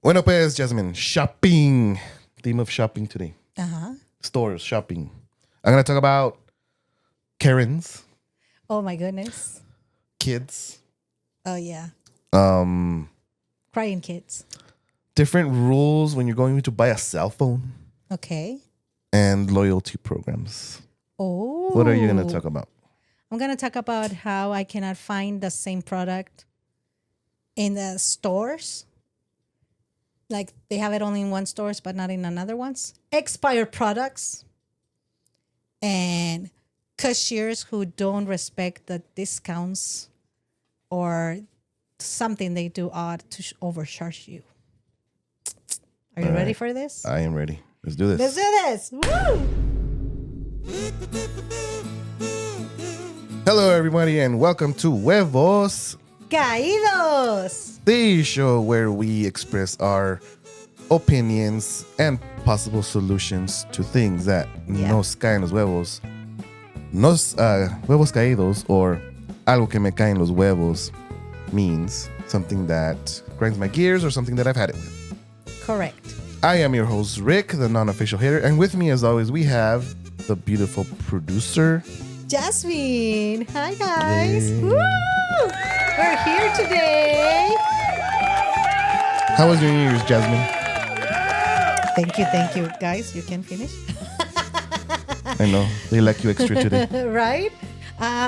Bueno, pues, Jasmine, shopping. Theme of shopping today. Uh-huh. Stores, shopping. I'm going to talk about Karens, Oh my goodness. kids, Oh yeah. um, Crying kids. different rules when you're going to buy a cell phone, Okay. and loyalty programs. Oh. What are you going to talk about? I'm gonna talk about how I cannot find the same product in the stores. Like they have it only in one stores, but not in another ones. Expired products and cashiers who don't respect the discounts or something they do odd to overcharge you. Are you All ready right. for this? I am ready. Let's do this. Let's do this. Woo! Hello, everybody, and welcome to Huevos, Caídos. the show where we express our opinions and possible solutions to things that nos caen los huevos. Huevos caídos, or algo que me caen los huevos, means something that grinds my gears or something that I've had it with. Correct. I am your host, Rick, the non-official hater, and with me, as always, we have the beautiful producer, Jasmine. Hi, guys. Yay. Woo! We're here today. How was your New Year's, Jasmine? Thank you, guys. You can finish. I know, they like you extra today. Right?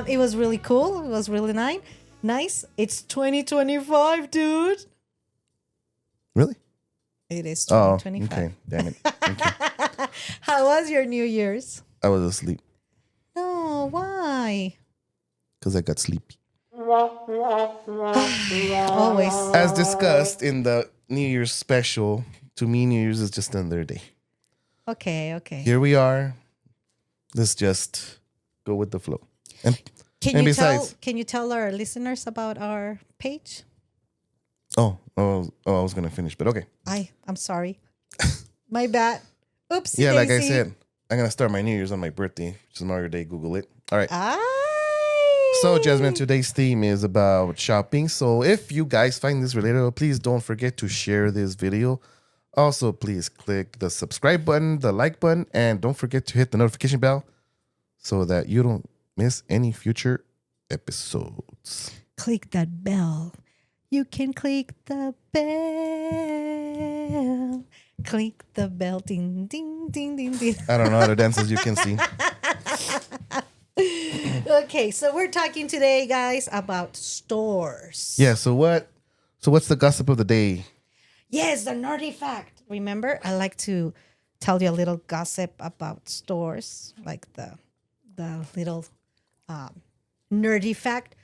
It was really cool. It was really nice. It's 2025, dude. Really? It is Oh, 2025. okay. Damn it. Thank you. How was your New Year's? I was asleep No, why? because I got sleepy. Always. As discussed in the New Year's special, to me, New Year's is just another day. Okay. Here we are. Let's just go with the flow. And Can besides- you tell our listeners about our page? I was gonna finish, but okay. I'm sorry. My bad. Oopsie Yeah, like I daisy. said, I'm gonna start my New Year's on my birthday, which is Memorial Day. Google it. All right. Aye. So, Jasmine, today's theme is about shopping. So, if you guys find this relatable, please don't forget to share this video. Also, please click the subscribe button, the like button, and don't forget to hit the notification bell so that you don't miss any future episodes. Click that bell. You can click the bell. Click the bell. Ding, ding, ding, ding, ding. I don't know how to dance, as you can see. Okay, so we're talking today, guys, about stores. Yeah. So what's the gossip of the day? Yes, the nerdy fact. Remember, I like to tell you a little gossip about stores, like the little nerdy fact.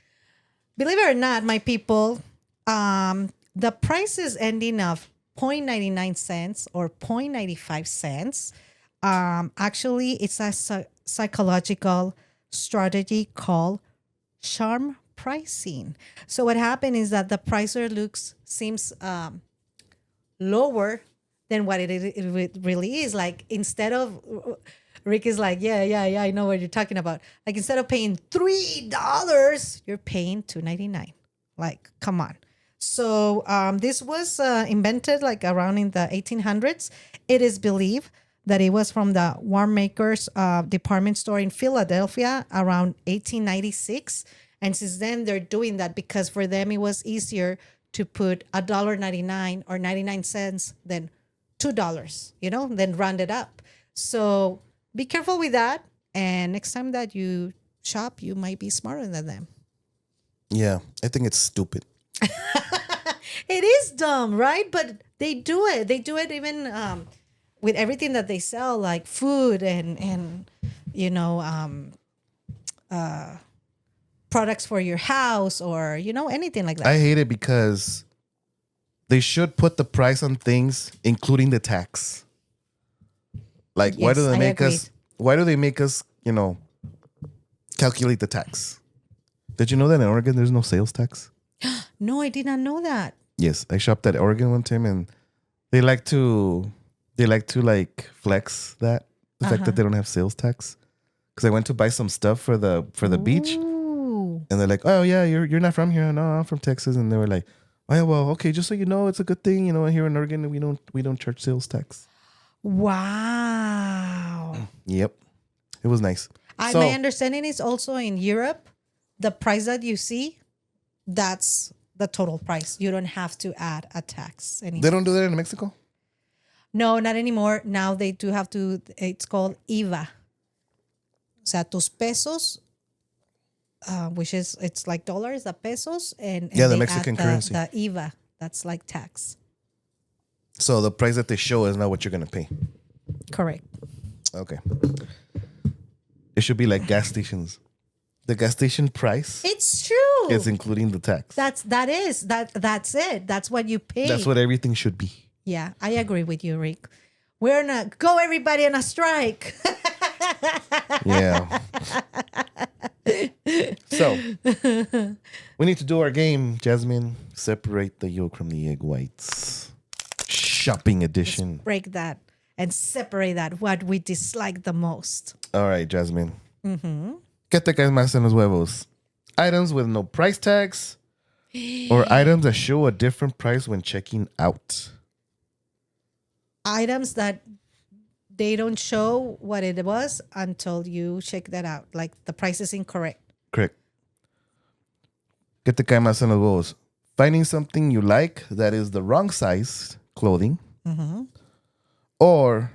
Believe it or not, my people, the prices ending of 0.99 cents or 0.95 cents. Actually, it's a psychological strategy called charm pricing. So what happened is that the pricer seems lower than what it really is. Like instead of Rick is like, yeah, I know what you're talking about. Like instead of paying $3, you're paying $2.99. Like, come on. So this was invented like around in the 1800s. It is believed that it was from the Warmakers department store in Philadelphia around 1896. And since then, they're doing that because for them, it was easier to put $1.99 or 99 cents than $2, then round it up. So be careful with that. And next time that you shop, you might be smarter than them. Yeah, I think it's stupid. It is dumb, right? But they do it. They do it even with everything that they sell, like food and products for your house or, anything like that. I hate it because they should put the price on things, including the tax. Like, why Yes, do they I make agree. us? Why do they make us? Calculate the tax. Did you know that in Oregon there's no sales tax? No, I did not know that. Yes, I shopped at Oregon one time, and they like to like flex the fact that they don't have sales tax. Because I went to buy some stuff for the beach, Ooh. and they're like, "Oh yeah, you're not from here." No, I'm from Texas, and they were like, Oh, well, okay. Just so you know, it's a good thing. Here in Oregon, we don't charge sales tax. Wow. Yep, it was nice. My So understanding is also in Europe, the price that you see, that's the total price. You don't have to add a tax anymore. they don't do that in Mexico. No, not anymore. Now they do have to, it's called IVA. O sea, tus pesos, which is, it's like dollars, the pesos, and Yeah, the they Mexican add currency. the IVA. That's like tax. So the price that they show is not what you're gonna pay. Correct. Okay. It should be like gas stations. The gas station price It's true. is including the tax. That's it. That's what you pay. That's what everything should be. Yeah, I agree with you, Rick. We're not go everybody on a strike. Yeah. So we need to do our game, Jasmine. Separate the yolk from the egg whites. Shopping edition. Break that and separate that what we dislike the most. All right, Jasmine. ¿Qué te caes más en los huevos? Items with no price tags or items that show a different price when checking out? Items that they don't show what it was until you check that out. Like the price is incorrect. Correct. ¿Qué te cae más en los huevos? Finding something you like that is the wrong size clothing, or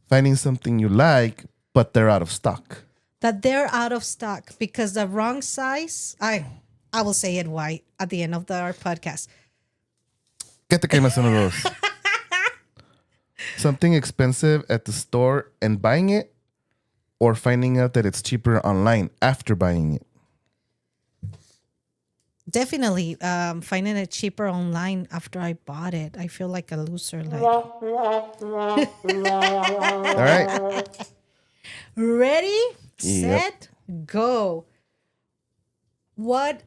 finding something you like but they're out of stock. That they're out of stock because the wrong size. I will say it why at the end of our podcast. ¿Qué te cae más en los huevos? Something expensive at the store and buying it, or finding out that it's cheaper online after buying it? Definitely finding it cheaper online after I bought it. I feel like a loser. Like, All right. ready, Yep. set, go. What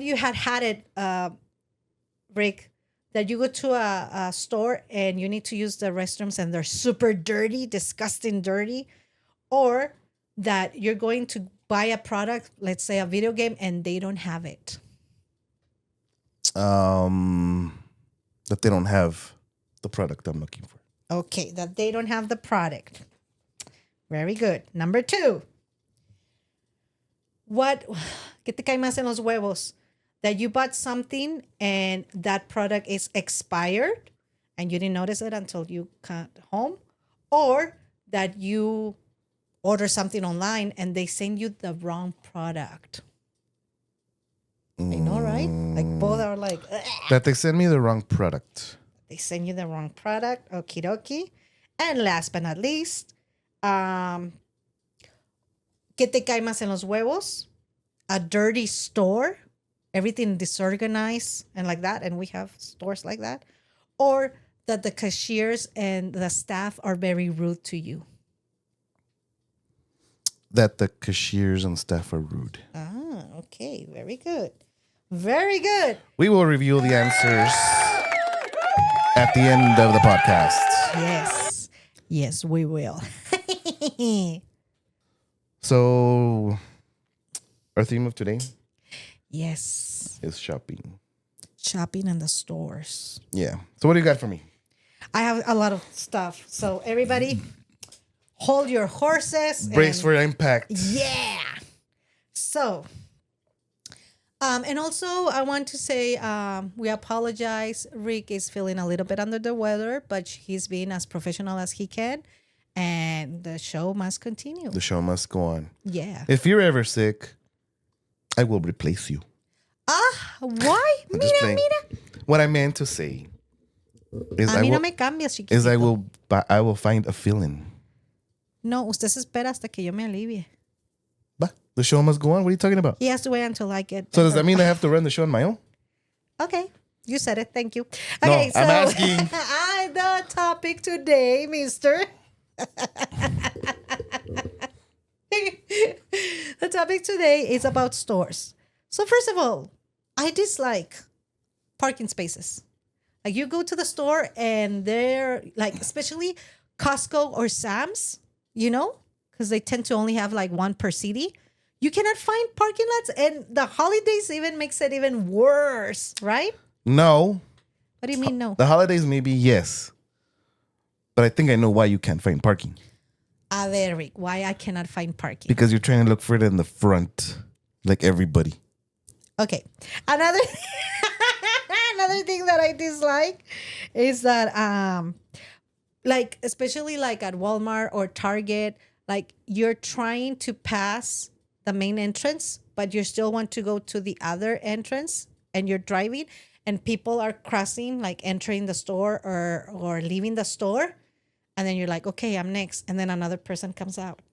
you had it, Rick, that you go to a store and you need to use the restrooms and they're super dirty, disgusting dirty, or that you're going to buy a product, let's say a video game, and they don't have it. That they don't have the product I'm looking for. Okay, that they don't have the product. Very good. Number 2. ¿Qué te cae más en los huevos? That you bought something and that product is expired and you didn't notice it until you got home, or that you order something online and they send you the wrong product. I know, right? Like both are like, ugh. That they send me the wrong product. They send you the wrong product. Okie dokie. And last but not least, ¿qué te cae más en los huevos? A dirty store, everything disorganized and like that. And we have stores like that. Or that the cashiers and the staff are very rude to you. That the cashiers and staff are rude. Ah, okay. Very good. Very good. We will reveal the answers at the end of the podcast. Yes. Yes, we will. So, our theme of today Yes. is shopping. Shopping in the stores. Yeah. So, what do you got for me? I have a lot of stuff. So everybody hold your horses. Brace and- for impact. Yeah. So, and also I want to say we apologize. Rick is feeling a little bit under the weather, but he's being as professional as he can. And the show must continue. The show must go on. Yeah. If you're ever sick, I will replace you. Why? I'm just playing. What I meant to say is A mí no me cambias, chiquitito. I will find a fill-in. No, usted se espera hasta que yo me alivie. Bah, the show must go on. What are you talking about? He has to wait until I get So does that better. mean I have to run the show on my own? Okay. You said it. Thank you. No, Okay, I'm asking. The topic today, mister. The topic today is about stores. So first of all, I dislike parking spaces. Like you go to the store and they're like, especially Costco or Sam's, because they tend to only have like one per city. You cannot find parking lots, and the holidays even makes it even worse, right? No. What do you mean no? The holidays, maybe yes. But I think I know why you can't find parking. There, Rick. Why I cannot find parking? Because you're trying to look for it in the front, like everybody. Okay. Another another thing that I dislike is that like especially like at Walmart or Target, like you're trying to pass the main entrance, but you still want to go to the other entrance and you're driving and people are crossing, like entering the store or leaving the store. And then you're like, okay, I'm next. And then another person comes out.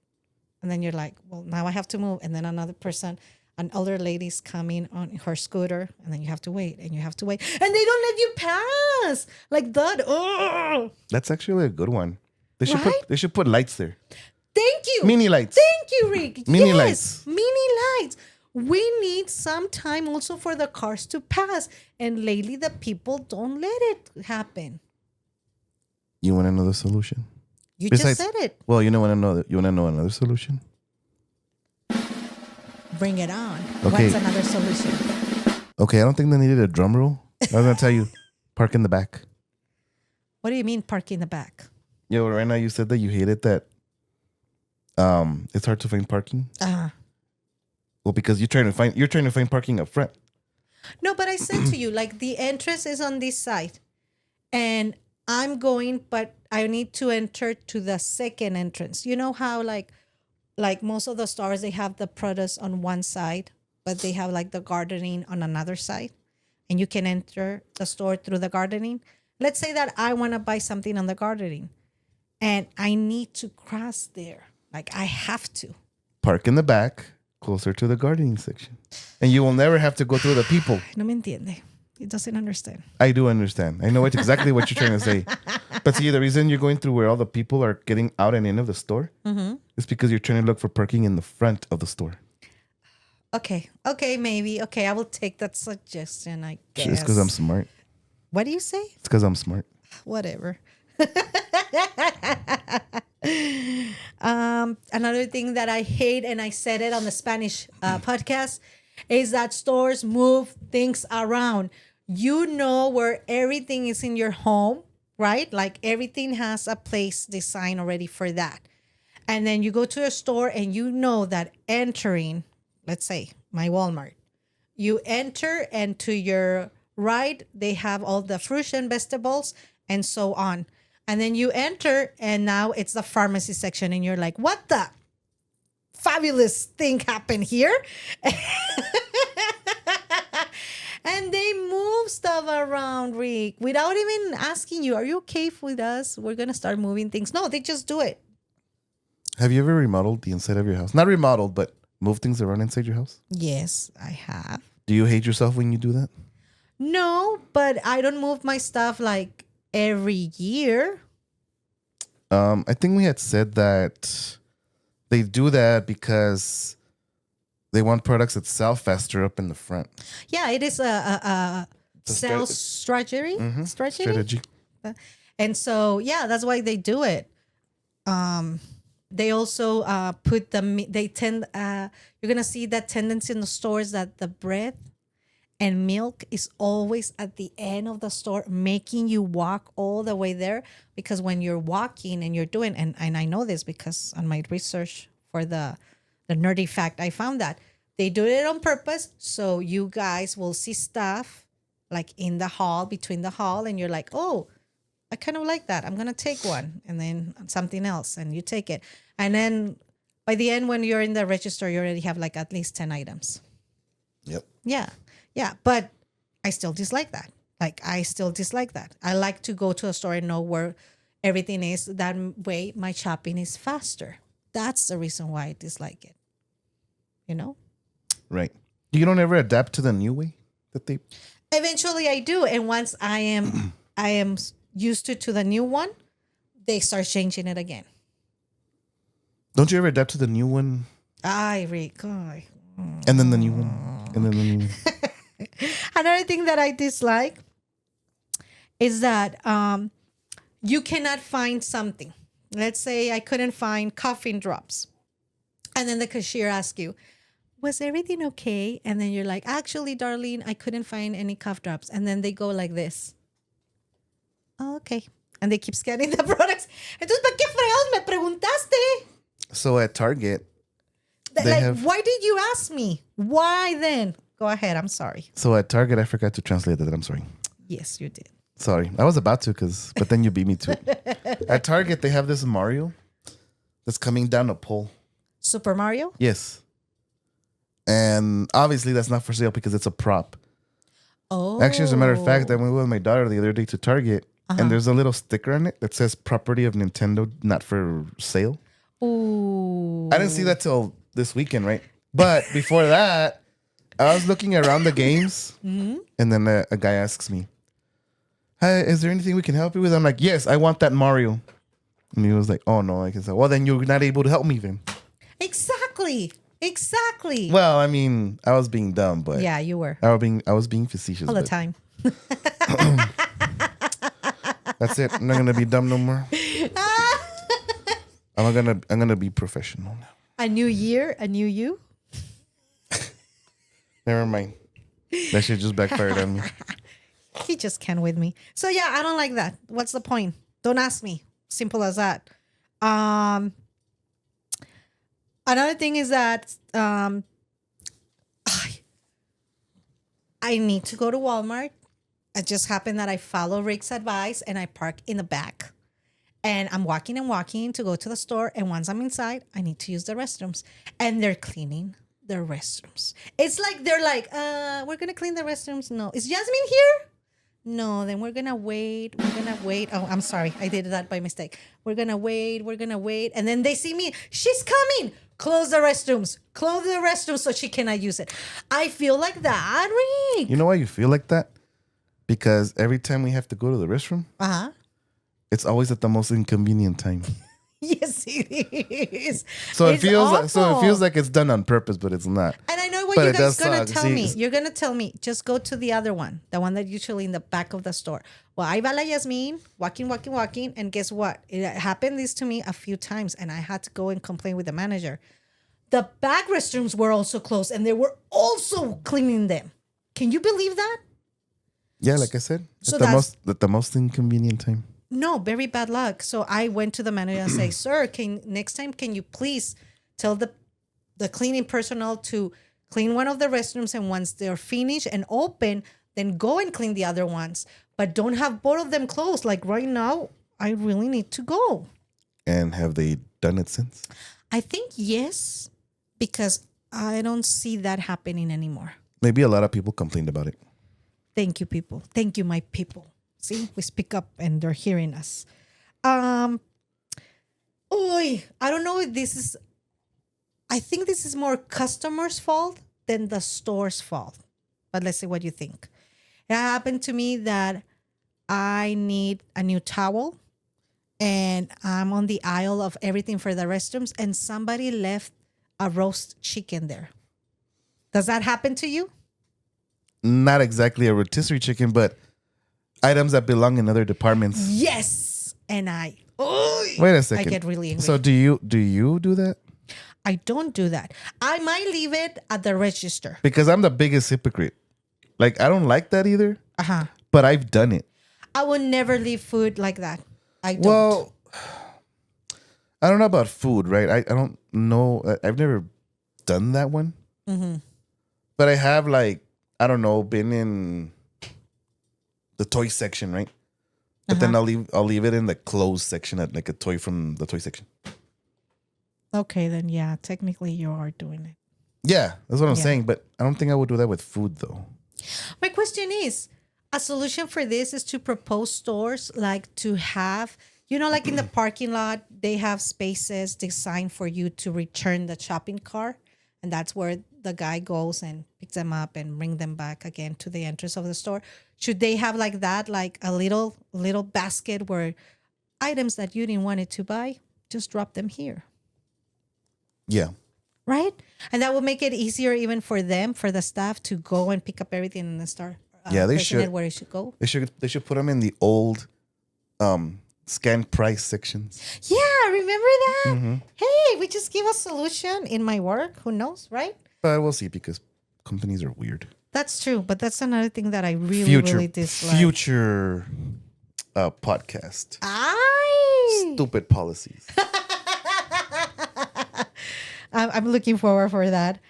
And then you're like, well, now I have to move. And then another person, an older lady's coming on her scooter. And then you have to wait and you have to wait. And they don't let you pass. Like that. Oh, That's actually a good one. Right? They should put lights there. thank you. Mini lights. Thank you, Rick. Mini Yes, lights. Mini lights. We need some time also for the cars to pass. And lately, the people don't let it happen. You want another solution? You Besides- just said it. Well, you want to know another solution? Bring it on. Okay. What's another solution? Okay, I don't think they needed a drum roll. I was gonna tell you, park in the back. What do you mean park in the back? Yo, right now you said that you hated that. It's hard to find parking. Well, because you're trying to find parking up front. No, but I said to you, like the entrance is on this side. And I'm going, but I need to enter to the second entrance. You know how like most of the stores, they have the produce on one side, but they have like the gardening on another side. And you can enter the store through the gardening. Let's say that I want to buy something on the gardening and I need to cross there. Like I have to. Park in the back, closer to the gardening section. And you will never have to go through the people. No me entiende. It doesn't understand. I do understand. I know exactly what you're trying to say. But see, the reason you're going through where all the people are getting out and in of the store is because you're trying to look for parking in the front of the store. Okay, maybe. Okay, I will take that suggestion, I guess. It's because I'm smart. What do you say? It's because I'm smart. Whatever. Another thing that I hate, and I said it on the Spanish podcast, is that stores move things around. You know where everything is in your home, right? Like everything has a place designed already for that. And then you go to a store and you know that entering, let's say my Walmart, you enter and to your right, they have all the fruits and vegetables and so on. And then you enter and now it's the pharmacy section and you're like, what the fabulous thing happened here? And they move stuff around, Rick, without even asking you, are you okay with us? We're going to start moving things. No, they just do it. Have you ever remodeled the inside of your house? Not remodeled, but moved things around inside your house? Yes, I have. Do you hate yourself when you do that? No, but I don't move my stuff like every year. I think we had said that they do that because they want products that sell faster up in the front. Yeah, it is a It's a sales strategy. Strategy. And so, yeah, that's why they do it. They also put you're going to see that tendency in the stores that the bread and milk is always at the end of the store, making you walk all the way there. Because when you're walking and you're doing, and I know this because on my research for the nerdy fact, I found that they do it on purpose. So you guys will see stuff like in the hall, between the hall, and you're like, oh, I kind of like that. I'm going to take one, and then something else, and you take it. And then by the end, when you're in the register, you already have like at least 10 items. Yep. Yeah. Yeah. But I still dislike that. I like to go to a store and know where everything is. That way my shopping is faster. That's the reason why I dislike it. You know? Right. You don't ever adapt to the new way that they... Eventually I do. And once I am used to the new one, they start changing it again. Don't you ever adapt to the new one? Ay, Rick. Ay. And then the new one. And then the new one. Another thing that I dislike is that you cannot find something. Let's say I couldn't find coffee drops. And then the cashier asks you, was everything okay? And then you're like, actually, darling, I couldn't find any cough drops. And then they go like this. Oh, okay. And they keep scanning the products. Entonces, ¿para qué fregados me preguntaste? So at Target, they Like, have. why did you ask me? Why then? Go ahead. I'm sorry. So at Target, I forgot to translate that. I'm sorry. Yes, you did. Sorry, I was about to, but then you beat me to it. At Target, they have this Mario that's coming down a pole. Super Mario? Yes. And obviously, that's not for sale because it's a prop. Oh. Actually, as a matter of fact, I went with my daughter the other day to Target, and there's a little sticker on it that says "Property of Nintendo, not for sale." Ooh. I didn't see that till this weekend, right? But before that, I was looking around the games, and then a guy asks me, "Hi, is there anything we can help you with?" I'm like, "Yes, I want that Mario." And he was like, "Oh no," I can say, "Well, then you're not able to help me then." Exactly. Exactly. Well, I mean, I was being dumb, but Yeah, you were. I was being facetious. All the but time. That's it. I'm not gonna be dumb no more. I'm gonna be professional now. A new year, a new you. Never mind. That shit just backfired on me. He just can't with me. So yeah, I don't like that. What's the point? Don't ask me. Simple as that. Another thing is that I need to go to Walmart. It just happened that I follow Rick's advice and I park in the back. And I'm walking and walking to go to the store. And once I'm inside, I need to use the restrooms. And they're cleaning their restrooms. It's like they're like, we're going to clean the restrooms. No. Is Jasmine here? No, then we're going to wait. We're going to wait. Oh, I'm sorry. I did that by mistake. We're going to wait. We're going to wait. And then they see me. She's coming. Close the restrooms. Close the restrooms so she cannot use it. I feel like that, Rick. You know why you feel like that? Because every time we have to go to the restroom, it's always at the most inconvenient time. Yes, it is. So It's it feels awful. like it's done on purpose, but it's not. And I know what But you it guys does gonna suck. tell See, me. You're gonna tell me, just go to the other one, the one that usually in the back of the store. Well, I va la Yasmin, walking, and guess what? It happened this to me a few times, and I had to go and complain with the manager. The back restrooms were also closed, and they were also cleaning them. Can you believe that? Yeah, like I said, So at the most inconvenient time. No, very bad luck. So I went to the manager and say, "Sir, next time can you please tell the cleaning personnel to clean one of the restrooms, and once they're finished and open, then go and clean the other ones. But don't have both of them closed. Like right now, I really need to go." And have they done it since? I think yes, because I don't see that happening anymore. Maybe a lot of people complained about it. Thank you, people. Thank you, my people. See, we speak up and they're hearing us. I don't know if this is, I think this is more customers' fault than the store's fault. But let's see what you think. It happened to me that I need a new towel and I'm on the aisle of everything for the restrooms and somebody left a roast chicken there. Does that happen to you? Not exactly a rotisserie chicken, but items that belong in other departments. Yes. And Wait a second. I get really angry. So do you do that? I don't do that. I might leave it at the register. Because I'm the biggest hypocrite. Like I don't like that either. But I've done it. I would never leave food like that. I don't. Well, I don't know about food, right? I don't know. I've never done that one. But I have, like, I don't know, been in the toy section, right? But then I'll leave it in the clothes section at like a toy from the toy section. Okay, then yeah, technically you are doing it. Yeah, that's what I'm saying. But I don't think I would do that with food though. My question is, a solution for this is to propose stores like to have, like in the parking lot, they have spaces designed for you to return the shopping cart. And that's where the guy goes and picks them up and bring them back again to the entrance of the store. Should they have like that, like a little basket where items that you didn't want it to buy, just drop them here? Yeah. Right? And that would make it easier even for them, for the staff to go and pick up everything in the store. Yeah, they should. Where it should go. They should put them in the old scan price sections. Yeah, remember that? Hey, we just give a solution in my work. Who knows, right? But we'll see because companies are weird. That's true, but that's another thing that I really, Future, really dislike. future podcast. I Stupid policies. I'm looking forward for that.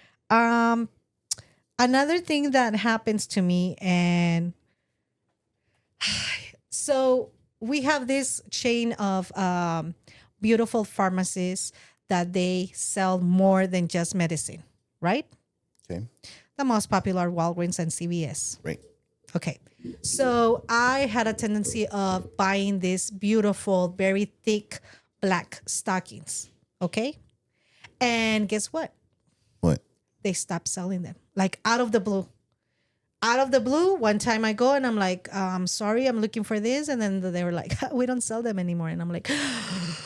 Another thing that happens to me, and so we have this chain of beautiful pharmacies that they sell more than just medicine, right? Okay. The most popular, Walgreens and CVS. Right. Okay. So I had a tendency of buying these beautiful, very thick black stockings. Okay. And guess what? What? They stopped selling them, like out of the blue. Out of the blue, one time I go and I'm like, sorry, I'm looking for this. And then they were like, we don't sell them anymore. And I'm like,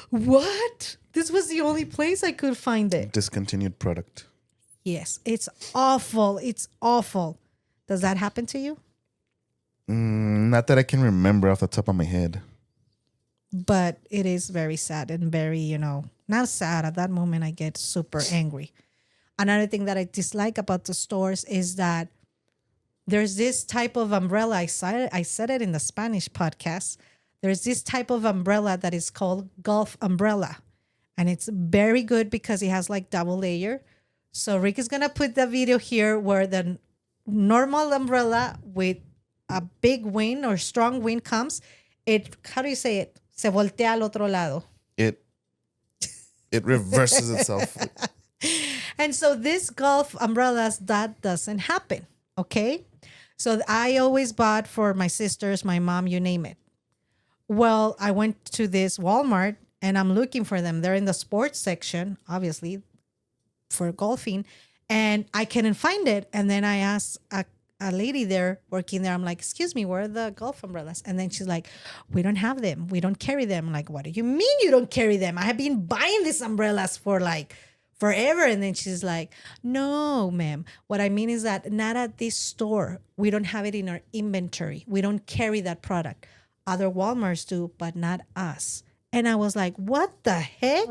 what? This was the only place I could find it. Discontinued product. Yes, it's awful. It's awful. Does that happen to you? Not that I can remember off the top of my head. But it is very sad and very, not sad. At that moment, I get super angry. Another thing that I dislike about the stores is that there's this type of umbrella. I said it in the Spanish podcast. There's this type of umbrella that is called Gulf umbrella. And it's very good because it has like double layer. So Rick is going to put the video here where the normal umbrella with a big wind or strong wind comes. How do you say it? Se voltea al otro lado. It reverses itself. And so this Gulf umbrellas, that doesn't happen. Okay. So I always bought for my sisters, my mom, you name it. Well, I went to this Walmart and I'm looking for them. They're in the sports section, obviously, for golfing. And I couldn't find it. And then I asked a lady there working there, I'm like, excuse me, where are the golf umbrellas? And then she's like, we don't have them. We don't carry them. I'm like, what do you mean you don't carry them? I have been buying these umbrellas for like forever. And then she's like, no, ma'am. What I mean is that not at this store. We don't have it in our inventory. We don't carry that product. Other Walmarts do, but not us. And I was like, what the heck?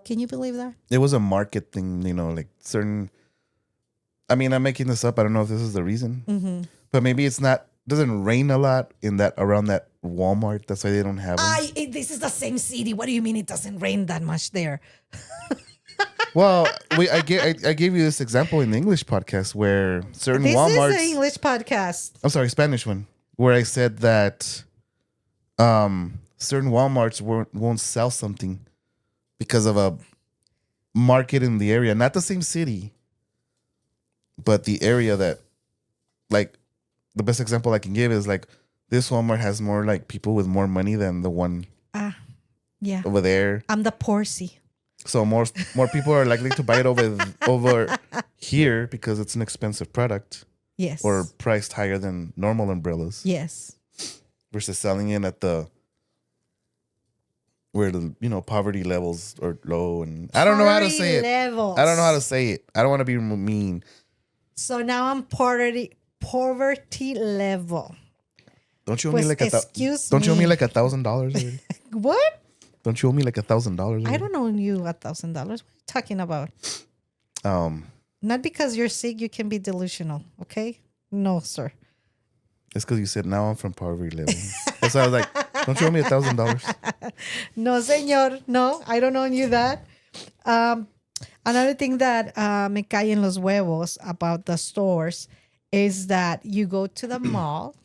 Can you believe that? It was a market thing, like certain. I mean, I'm making this up. I don't know if this is the reason, but maybe it's not. Doesn't rain a lot around that Walmart. That's why they don't have them. This is the same city. What do you mean it doesn't rain that much there? Well, I gave you this example in the English podcast where certain Walmarts. This is the English podcast. I'm sorry, Spanish one, where I said that certain Walmarts won't sell something because of a market in the area, not the same city, but the area that, like, the best example I can give is like this Walmart has more like people with more money than the one yeah, over there. I'm the Porsy. So more people are likely to buy it over here because it's an expensive product. Yes. Or priced higher than normal umbrellas. Yes. Versus selling it at where the poverty levels are low, and I don't know how to say it. Levels. I don't know how to say it. I don't want to be mean. So now I'm poverty level. Don't you owe me like excuse Don't you owe me me. like $1,000 already? What? Don't you owe me like $1,000? I don't owe you $1,000. What are you talking about? Not because you're sick, you can be delusional. Okay? No, sir. It's because you said now I'm from poverty level. That's why I was like, don't you owe me $1,000? No, señor. No, I don't owe you that. Another thing that me cae en los huevos about the stores is that you go to the mall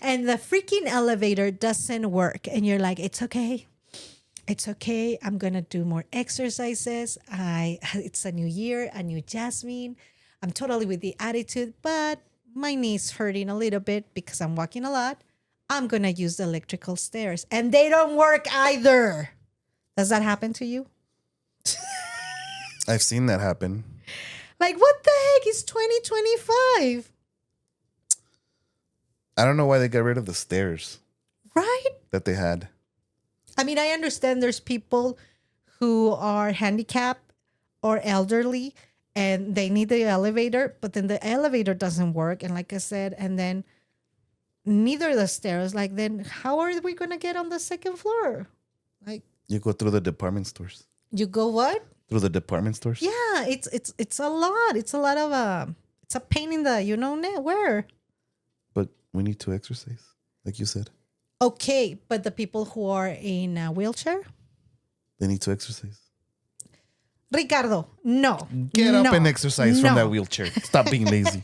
and the freaking elevator doesn't work. And you're like, it's okay. It's okay. I'm going to do more exercises. It's a new year, a new Jasmine. I'm totally with the attitude, but my knee's hurting a little bit because I'm walking a lot. I'm going to use the electrical stairs. And they don't work either. Does that happen to you? I've seen that happen. Like, what the heck? It's 2025. I don't know why they got rid of the stairs. Right? That they had. I mean, I understand there's people who are handicapped or elderly and they need the elevator, but then the elevator doesn't work. And like I said, and then neither the stairs. Like, then how are we going to get on the second floor? Like, You go through the department stores. You go what? Through the department stores? Yeah, it's a lot. It's a lot of it's a pain in the where. But we need to exercise, like you said. Okay, but the people who are in a wheelchair, They need to exercise. Ricardo, no. Get up no, and exercise from no. that wheelchair. Stop being lazy.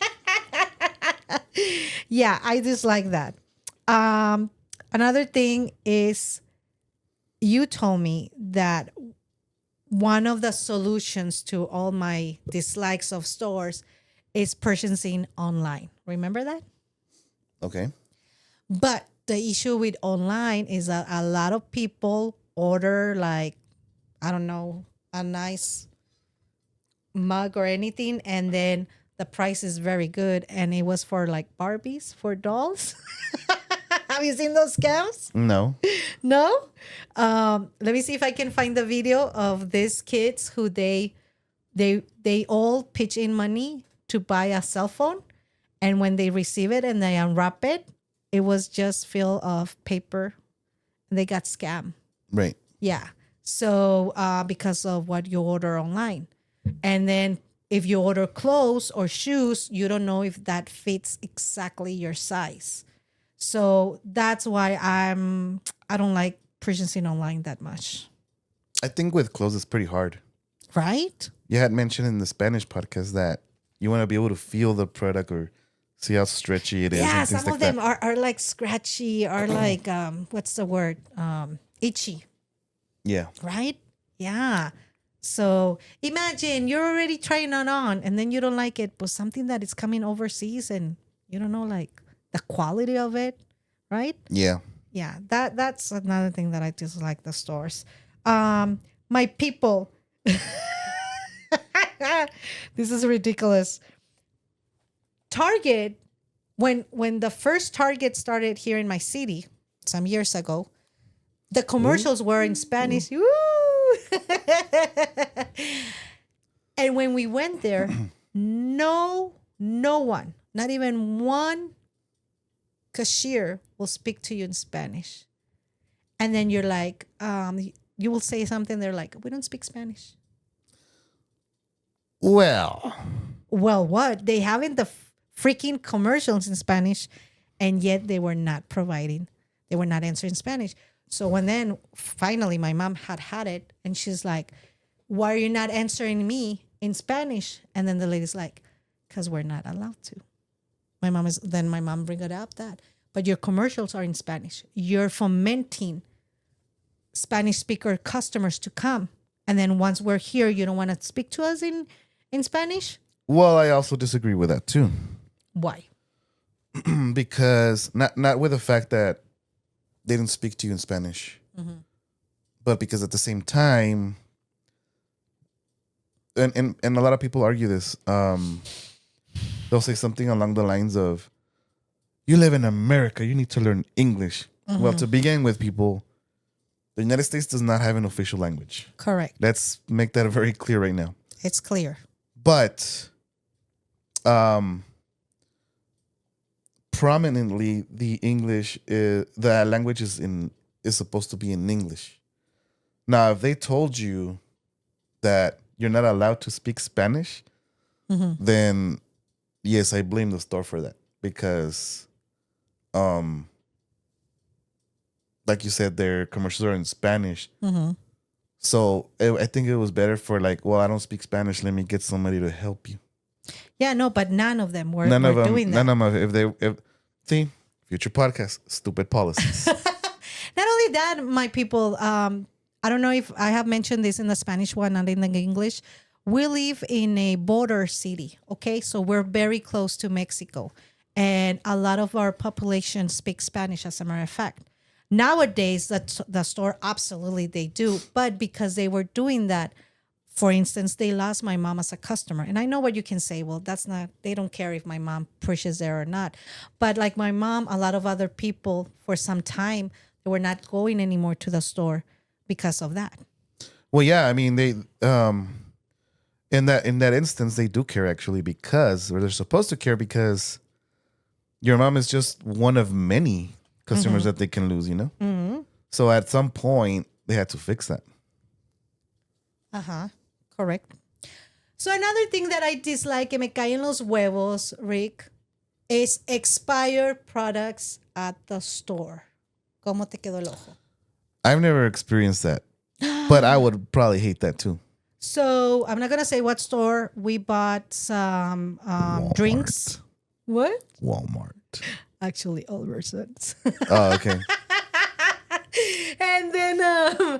Yeah, I dislike that. Another thing is you told me that one of the solutions to all my dislikes of stores is purchasing online. Remember that? Okay. But the issue with online is that a lot of people order like, I don't know, a nice mug or anything, and then the price is very good, and it was for like Barbies, for dolls. Have you seen those scams? No. No? Let me see if I can find the video of these kids who they all pitch in money to buy a cell phone, and when they receive it and they unwrap it, it was just filled of paper, and they got scammed. Right. Yeah. So because of what you order online. And then if you order clothes or shoes, you don't know if that fits exactly your size. So that's why I don't like purchasing online that much. I think with clothes it's pretty hard. Right? You had mentioned in the Spanish podcast that you want to be able to feel the product or see how stretchy it is. Yeah, and things some like of them that. are like scratchy, are like what's the word? Itchy, Yeah. right? Yeah. So imagine you're already trying it on and then you don't like it, but something that is coming overseas and you don't know like the quality of it, right? Yeah. Yeah, that's another thing that I dislike the stores. My people, this is ridiculous. Target, when the first Target started here in my city some years ago, the commercials were in Spanish. Woo! And when we went there, no one, not even one cashier will speak to you in Spanish. And then you're like, you will say something, they're like, we don't speak Spanish. Well, Well, what? They haven't the freaking commercials in Spanish, and yet they were not answering Spanish. So when then finally my mom had it, and she's like, why are you not answering me in Spanish? And then the lady's like, because we're not allowed to. My mom bring it up that, but your commercials are in Spanish. You're fomenting Spanish speaker customers to come. And then once we're here, you don't want to speak to us in Spanish? well, I also disagree with that too. Why? Because not with the fact that they didn't speak to you in Spanish, but because at the same time, and a lot of people argue this, they'll say something along the lines of, you live in America, you need to learn English. Well, to begin with, people, the United States does not have an official language. Correct. Let's make that very clear right now. It's clear. But prominently, the language is supposed to be in English. Now, if they told you that you're not allowed to speak Spanish, then yes, I blame the store for that, because like you said, their commercials are in Spanish. So I think it was better for like, well, I don't speak Spanish, let me get somebody to help you. Yeah, no, but none of them were None of them doing that. None of them. See, future podcast, stupid policies. Not only that, my people, I don't know if I have mentioned this in the Spanish one, not in the English. We live in a border city, okay? So we're very close to Mexico. And a lot of our population speaks Spanish, as a matter of fact. Nowadays, the store, absolutely they do. But because they were doing that, for instance, they lost my mom as a customer. And I know what you can say. Well, they don't care if my mom pushes there or not. But like my mom, a lot of other people for some time, they were not going anymore to the store because of that. Well, yeah, I mean, they in that instance, they do care actually, or they're supposed to care, because your mom is just one of many customers that they can lose, you know? So at some point, they had to fix that. Correct. So another thing that I dislike, que me caen los huevos, Rick, is expired products at the store. ¿Cómo te quedó el ojo? I've never experienced that, but I would probably hate that too. So I'm not going to say what store. We bought some drinks. What? Walmart. Actually, Albertsons. Oh, okay. And then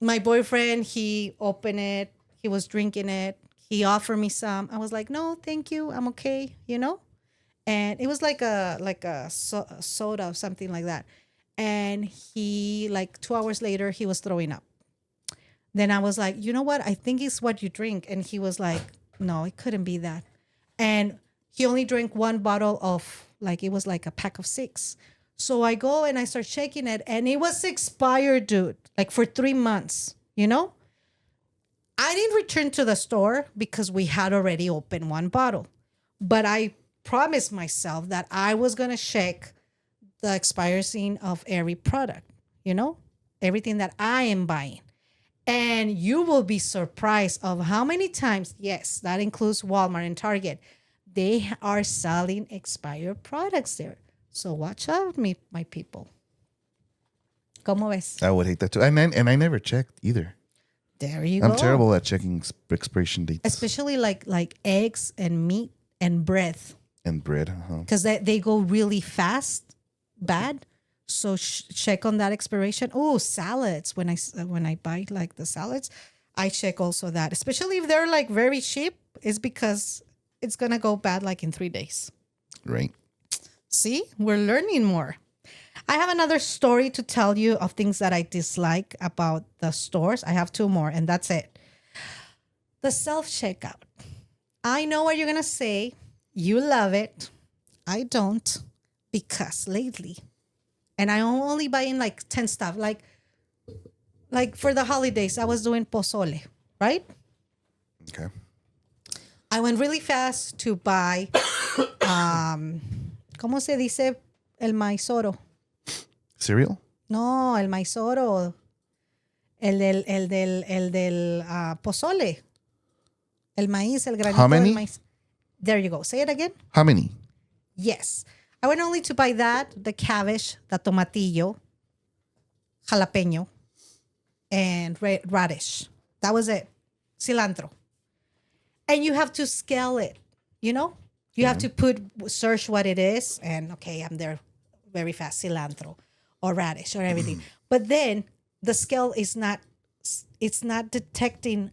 my boyfriend, he opened it. He was drinking it. He offered me some. I was like, no, thank you. I'm okay, you know? And it was like a soda or something like that. And he, like 2 hours later, he was throwing up. Then I was like, you know what? I think it's what you drink. And he was like, no, it couldn't be that. And he only drank one bottle of, like, it was like a pack of 6. So I go and I start checking it, and it was expired, dude, like for 3 months, you know? I didn't return to the store because we had already opened one bottle. But I promised myself that I was going to check the expiration of every product, you know? Everything that I am buying. And you will be surprised of how many times, yes, that includes Walmart and Target, they are selling expired products there. So watch out, my people. ¿Cómo ves? I would hate that too. And I never checked either. There you go. I'm terrible at checking expiration dates. Especially like eggs and meat and bread. And bread. Because they go really fast, bad. So check on that expiration. Oh, salads. When I buy like the salads, I check also that. Especially if they're like very cheap, it's because it's going to go bad like in 3 days. Right. See, we're learning more. I have another story to tell you of things that I dislike about the stores. I have 2 more, and that's it. The self-checkout. I know what you're going to say. You love it. I don't, because lately, and I'm only buying like 10 stuff. Like for the holidays, I was doing pozole, right? Okay. I went really fast to buy, ¿cómo se dice el maizoro? Cereal? No, el maizoro. El del pozole. El maíz, el granito How many? del maíz. There you go. Say it again. How many? Yes. I went only to buy that, the cabbage, the tomatillo, jalapeno, and radish. That was it. Cilantro. And you have to scale it, you know? You have to search what it is, and okay, I'm there very fast, cilantro or radish or everything. But then the scale is not, it's not detecting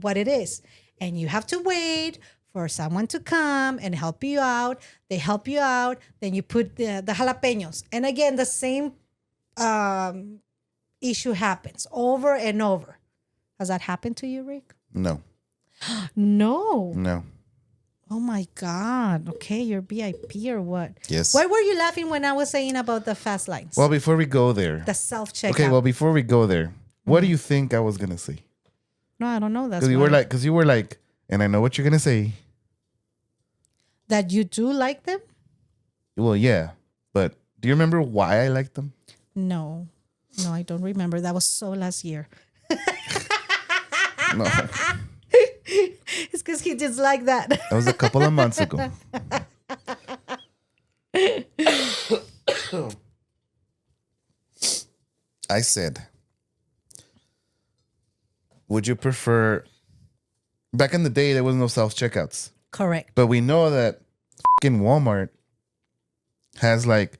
what it is. And you have to wait for someone to come and help you out. They help you out. Then you put the jalapenos. And again, the same issue happens over and over. Has that happened to you, Rick? No. No. No. Oh my God. Okay, you're VIP or what? Yes. Why were you laughing when I was saying about the fast lines? Well, before we go there. The self-checkout. Okay, well, before we go there, what do you think I was going to say? No, I don't know. That's Because you were like, and I know what you're going to say. That you do like them? Well, yeah. But do you remember why I liked them? No, I don't remember. That was so last year. No. It's because he just like that. That was a couple of months ago. I said, would you prefer... Back in the day, there was no self-checkouts. Correct. But we know that fucking Walmart has like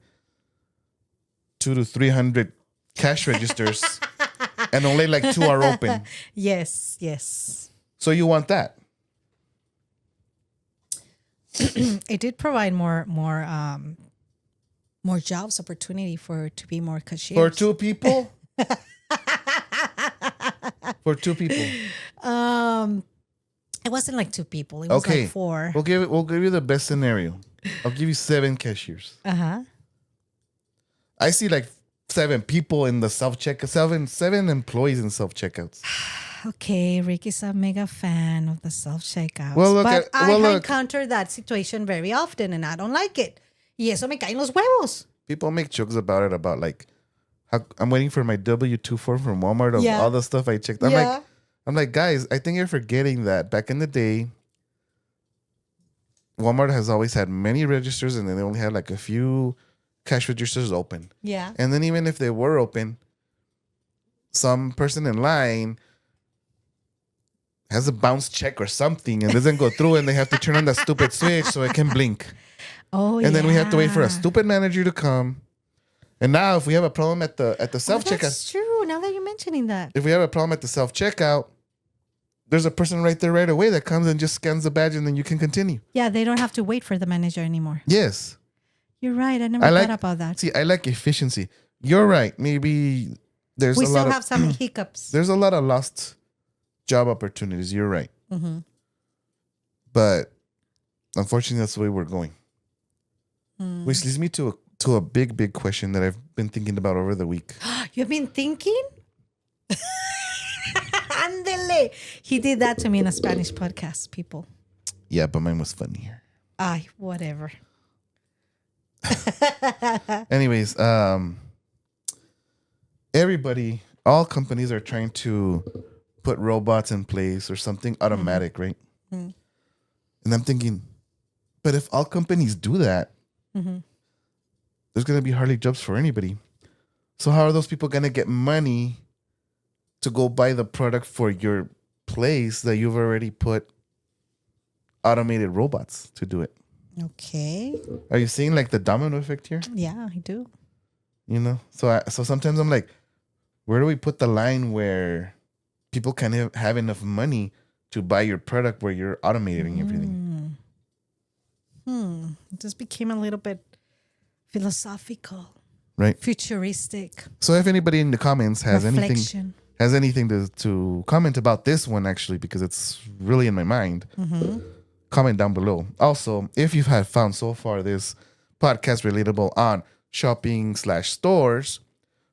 200 to 300 cash registers and only like 2 are open. Yes. So you want that? It did provide more jobs opportunity to be more cashiers. For 2 people? For 2 people. It wasn't like 2 people. It was Okay. like 4. We'll give you the best scenario. I'll give you 7 cashiers. Uh-huh. I see like 7 people in the self-checkout, 7 employees in self-checkouts. Okay, Ricky's a mega fan of the self-checkouts. Well, look but at- I well, look. encounter that situation very often, and I don't like it. Y eso me caen los huevos. People make jokes about it, about like I'm waiting for my W-2 form from Walmart of Yeah. all the stuff I checked. Yeah. I'm like, guys, I think you're forgetting that back in the day, Walmart has always had many registers, and then they only had like a few cash registers open. Yeah. And then even if they were open, some person in line has a bounce check or something and doesn't go through, and they have to turn on that stupid switch so it can blink. Oh, And then we have to wait for a yeah. stupid manager to come. And now if we have a problem at the Oh, self checkout, that's true. Now that you're mentioning that. if we have a problem at the self checkout, there's a person right there right away that comes and just scans the badge, and then you can continue. Yeah, they don't have to wait for the manager anymore. Yes. You're right. I never I like thought about that. See, I like efficiency. You're right. Maybe there's We a still lot have of some hiccups. there's a lot of lost job opportunities. You're right. Mm-hmm. But unfortunately, that's the way we're going. Mm. Which leads me to a big question that I've been thinking about over the week. You've been thinking? Andele. He did that to me in a Spanish podcast, people. Yeah, but mine was funnier. Ay, whatever. Anyways, everybody, all companies are trying to put robots in place or something automatic, right? Mhm. And I'm thinking, but if all companies do that, Mhm. there's going to be hardly jobs for anybody. So how are those people going to get money to go buy the product for your place that you've already put automated robots to do it? Okay. Are you seeing like the domino effect here? Yeah, I do. You know, so sometimes I'm like, where do we put the line where people can have enough money to buy your product where you're automating everything? It just became a little bit philosophical, Right. futuristic, So if anybody in the comments has reflection. anything to comment about this one, actually, because it's really in my mind, comment down below. Also, if you've had found so far this podcast relatable on shopping/stores,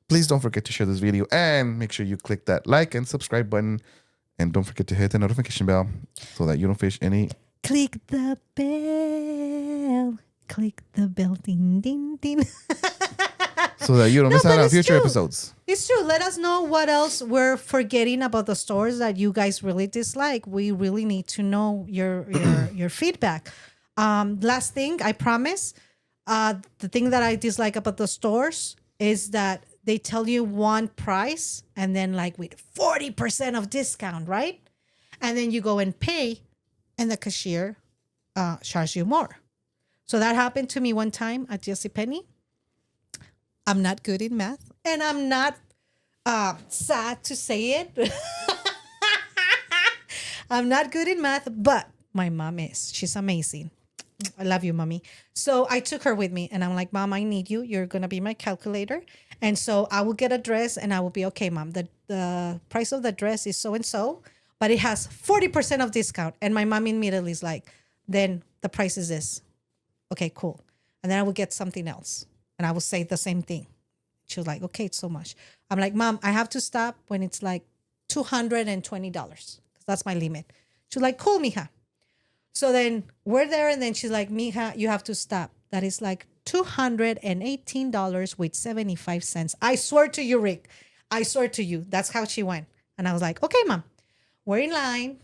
please don't forget to share this video and make sure you click that like and subscribe button. And don't forget to hit the notification bell so that you don't fish any. Click the bell. Click the bell. Ding, ding, ding. So that you don't miss but out on it's future true. episodes. It's true. Let us know what else we're forgetting about the stores that you guys really dislike. We really need to know your feedback. Last thing, I promise. The thing that I dislike about the stores is that they tell you one price and then like with 40% of discount, right? And then you go and pay, and the cashier charges you more. So that happened to me one time at JCPenney. I'm not good in math, and I'm not sad to say it. I'm not good in math, but my mom is. She's amazing. I love you, mommy. So I took her with me, and I'm like, Mom, I need you. You're going to be my calculator. And so I will get a dress, and I will be, okay, Mom, the price of the dress is so-and-so, but it has 40% of discount. And my mom immediately is like, then the price is this. Okay, cool. And then I will get something else. And I will say the same thing. She was like, okay, it's so much. I'm like, Mom, I have to stop when it's like $220 because that's my limit. She's like, cool, mija. So then we're there, and then she's like, mija, you have to stop. That is like $218 with 75 cents. I swear to you, Rick. I swear to you. That's how she went. And I was like, okay, Mom. We're in line,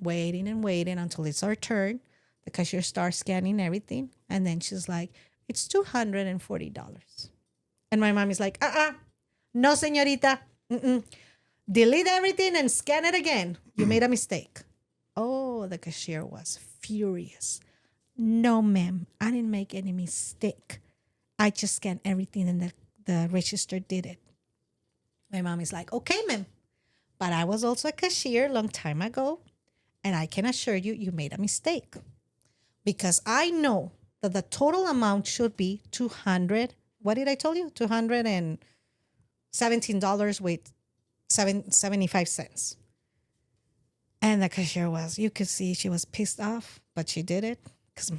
waiting and waiting until it's our turn. The cashier starts scanning everything. And then she's like, it's $240. And my mom is like, no, señorita. Mm-mm. Delete everything and scan it again. You made a mistake. Oh, the cashier was furious. No, ma'am, I didn't make any mistake. I just scanned everything and the register did it. My mom is like, okay, ma'am. But I was also a cashier a long time ago. And I can assure you, you made a mistake. Because I know that the total amount should be what did I tell you? $217 with 75 cents. And the cashier you could see she was pissed off, but she did it. Because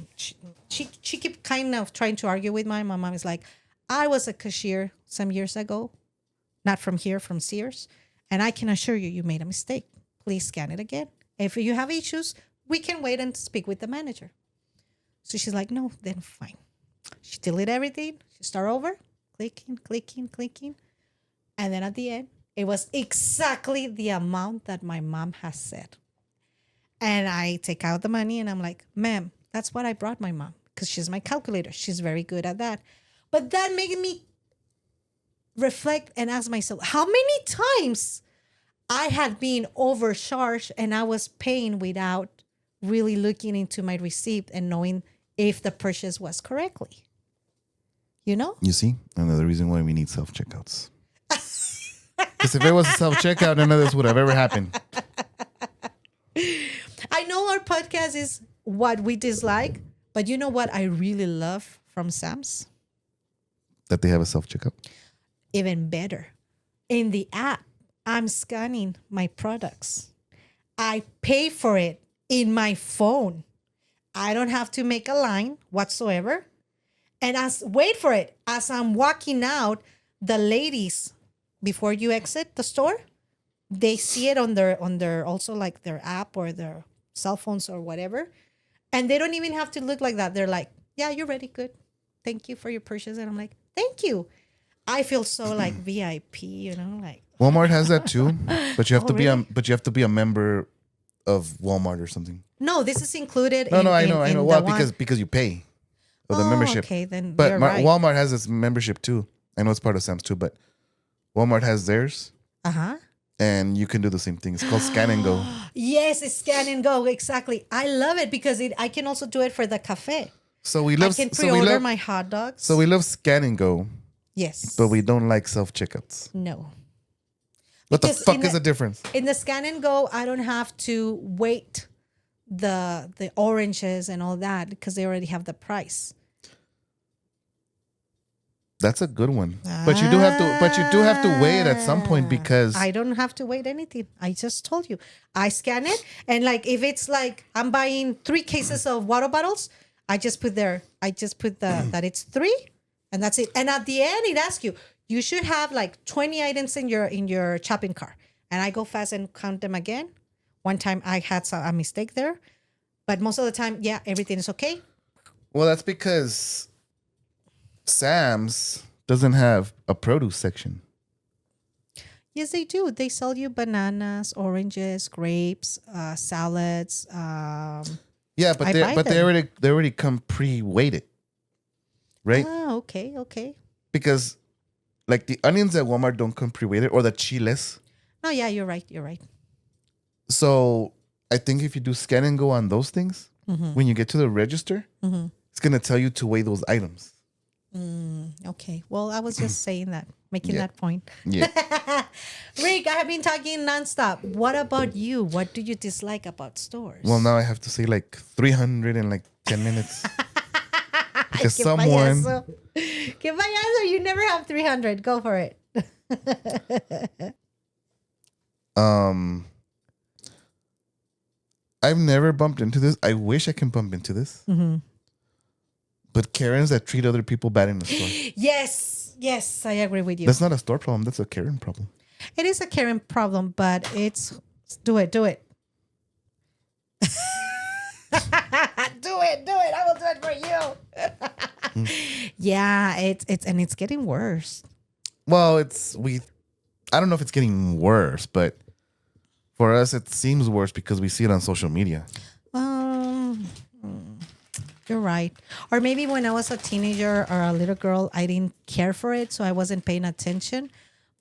she kept kind of trying to argue with my mom. Is like, I was a cashier some years ago, not from here, from Sears. And I can assure you, you made a mistake. Please scan it again. If you have issues, we can wait and speak with the manager. So she's like, no, then fine. She deleted everything. She started over, clicking. And then at the end, it was exactly the amount that my mom has said. And I take out the money and I'm like, ma'am, that's what I brought my mom because she's my calculator. She's very good at that. But that made me reflect and ask myself, how many times I had been overcharged and I was paying without really looking into my receipt and knowing if the purchase was correctly. You know? You see, another reason why we need self checkouts. Because if it was a self checkout, none of this would have ever happened. I know our podcast is what we dislike, but you know what I really love from Sam's? That they have a self checkout. Even better. In the app, I'm scanning my products. I pay for it in my phone. I don't have to make a line whatsoever. And wait for it, as I'm walking out, the ladies, before you exit the store, they see it on their also like their app or their cell phones or whatever. And they don't even have to look like that. They're like, yeah, you're ready. Good. Thank you for your purchase. And I'm like, thank you. I feel so like VIP, you know, like Walmart has that too, but you have to really? you have to be a member of Walmart or something. no, this is included. No, I know. in Well, the one- because you pay for the Oh, membership. okay, then But you're right. Walmart has its membership too. I know it's part of Sam's too, but Walmart has theirs, Uh-huh. and you can do the same thing. It's called Scan and Go. Yes, it's scan and go. Exactly. I love it because I can also do it for the cafe. So we I love. can So we pre-order love. my hot dogs. So we love Scan and Go, yes. but we don't like self checkouts. no. What the Because fuck in is the difference? In the scan and go, I don't have to wait the oranges and all that because they already have the price. That's a good one. But you do have to. But you do have to wait at some point because I don't have to wait anything. I just told you. I scan it, and like if it's like I'm buying 3 cases of water bottles, I just put that it's 3, and that's it. And at the end, it asks you, you should have like 20 items in your shopping cart. And I go fast and count them again. One time I had a mistake there, but most of the time, yeah, everything is okay. well, that's because Sam's doesn't have a produce section. Yes, they do. They sell you bananas, oranges, grapes, salads. Yeah, but I buy they them. already come pre-weighted, right? Okay. Because like the onions at Walmart don't come pre-weighted, or the chiles. No, yeah, you're right. You're right. So I think if you do Scan and Go on those things, Mm-hmm. when you get to the register, it's gonna tell you to weigh those items. Okay. Well, I was just saying that, making Yeah. that point. Yeah. Rick, I have been talking nonstop. What about you? What do you dislike about stores? Well, now I have to say like 300 in like 10 minutes. Because Que someone, payaso. Que payaso. You never have 300. Go for it. I've never bumped into this. I wish I can bump into this. But Karens that treat other people bad in the store. Yes, I agree with you. That's not a store problem. That's a Karen problem. It is a Karen problem, but it's do it. Do it. I will do it for you. Yeah, it's getting worse. Well, I don't know if it's getting worse, but for us, it seems worse because we see it on social media. You're right. Or maybe when I was a teenager or a little girl, I didn't care for it, so I wasn't paying attention.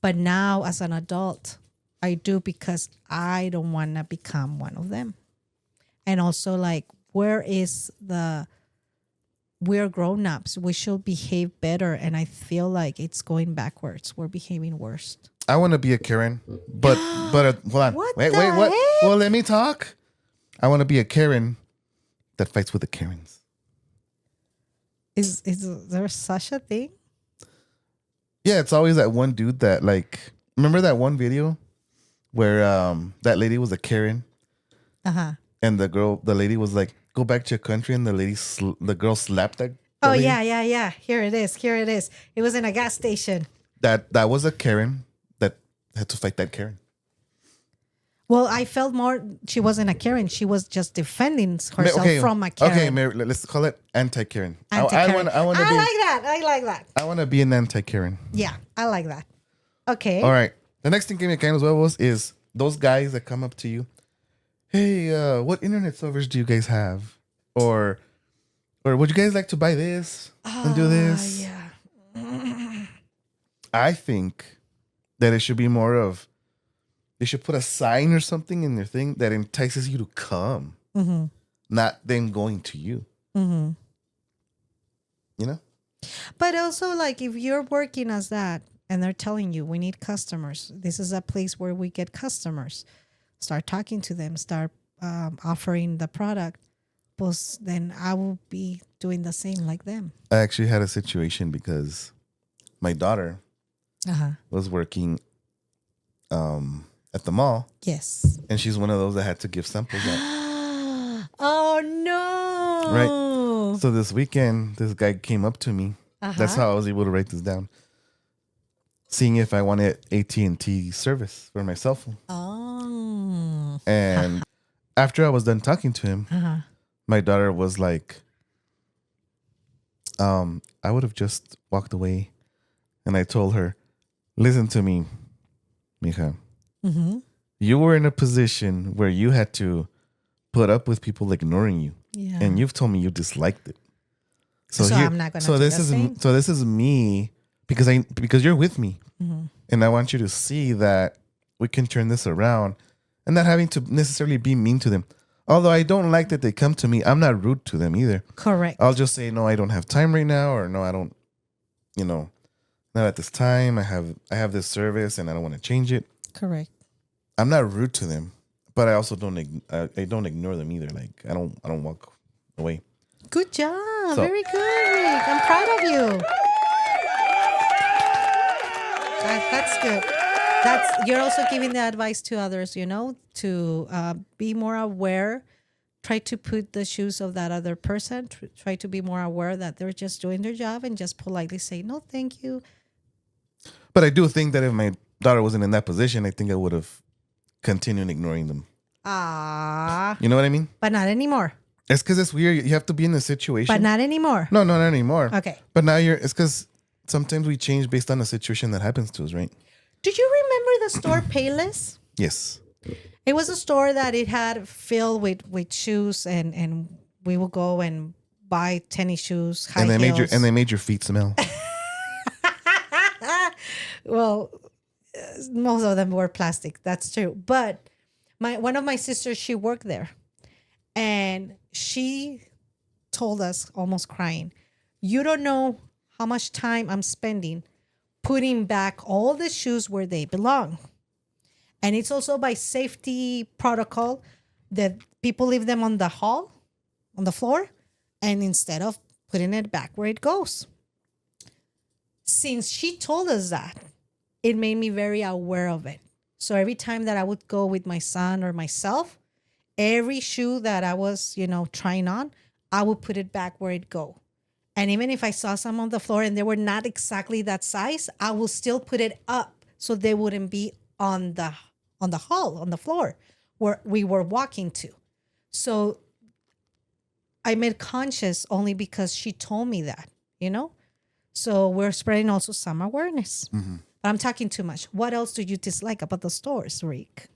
But now, as an adult, I do because I don't want to become one of them. And also, like, we're grown-ups. We should behave better. And I feel like it's going backwards. We're behaving worse. I want to be a Karen, but hold on. What Wait, the what? heck? Well, let me talk. I want to be a Karen that fights with the Karens. Is there such a thing? Yeah, it's always that one dude that like. Remember that one video where that lady was a Karen, and the lady was like, "Go back to your country," and the girl slapped that. Oh, lady? yeah. Here it is. It was in a gas station. That was a Karen that had to fight that Karen. Well, I felt more she wasn't a Karen. She was just defending herself from a Karen. Okay, Mary, let's call it anti-Karen. Anti-Karen. I want to be. I like that. I want to be an anti-Karen. Yeah, I like that. Okay. All right. The next thing que me caen los huevos is those guys that come up to you. Hey, what internet servers do you guys have? Or would you guys like to buy this and do this? Yeah. I think that it should be more of they should put a sign or something in their thing that entices you to come, not them going to you. You know? But also, like, if you're working as that and they're telling you we need customers, this is a place where we get customers. Start talking to them. Start offering the product. Pues then I will be doing the same like them. I actually had a situation because my daughter was working at the mall, Yes. and she's one of those that had to give samples out. Oh no! Right. So this weekend, this guy came up to me. That's how I was able to write this down. Seeing if I wanted AT&T service for my cell phone. Oh. And after I was done talking to him, my daughter was like, I would have just walked away. And I told her, listen to me, mija. You were in a position where you had to put up with people ignoring you. Yeah. And you've told me you disliked it. So I'm not gonna do this the is same? so this is me because you're with me. And I want you to see that we can turn this around and not having to necessarily be mean to them. Although I don't like that they come to me, I'm not rude to them either. Correct. I'll just say, no, I don't have time right now, or no, I don't, not at this time. I have this service and I don't want to change it. Correct. I'm not rude to them, but I also don't ignore them either. Like I don't walk away. Good job. Very good, Rick. I'm proud of you. That's good. You're also giving the advice to others, to be more aware. Try to put the shoes of that other person. Try to be more aware that they're just doing their job and just politely say, no, thank you. But I do think that if my daughter wasn't in that position, I think I would have continued ignoring them. You know what I mean? But not anymore. It's because it's weird. You have to be in a situation. But not anymore. No, not anymore. Okay. But now it's because sometimes we change based on the situation that happens to us, right? Do you remember the store Payless? Yes. It was a store that it had filled with shoes, and we would go and buy tennis shoes, high heels. They made your feet smell. Well, most of them were plastic. That's true. But one of my sisters, she worked there, and she told us, almost crying, "You don't know how much time I'm spending putting back all the shoes where they belong." And it's also by safety protocol that people leave them on the floor, and instead of putting it back where it goes. Since she told us that, it made me very aware of it. So every time that I would go with my son or myself, every shoe that I was, trying on, I would put it back where it go. And even if I saw some on the floor and they were not exactly that size, I will still put it up so they wouldn't be on the floor where we were walking to. So I made conscious only because she told me that, So we're spreading also some awareness. But I'm talking too much. What else do you dislike about the stores, Rick?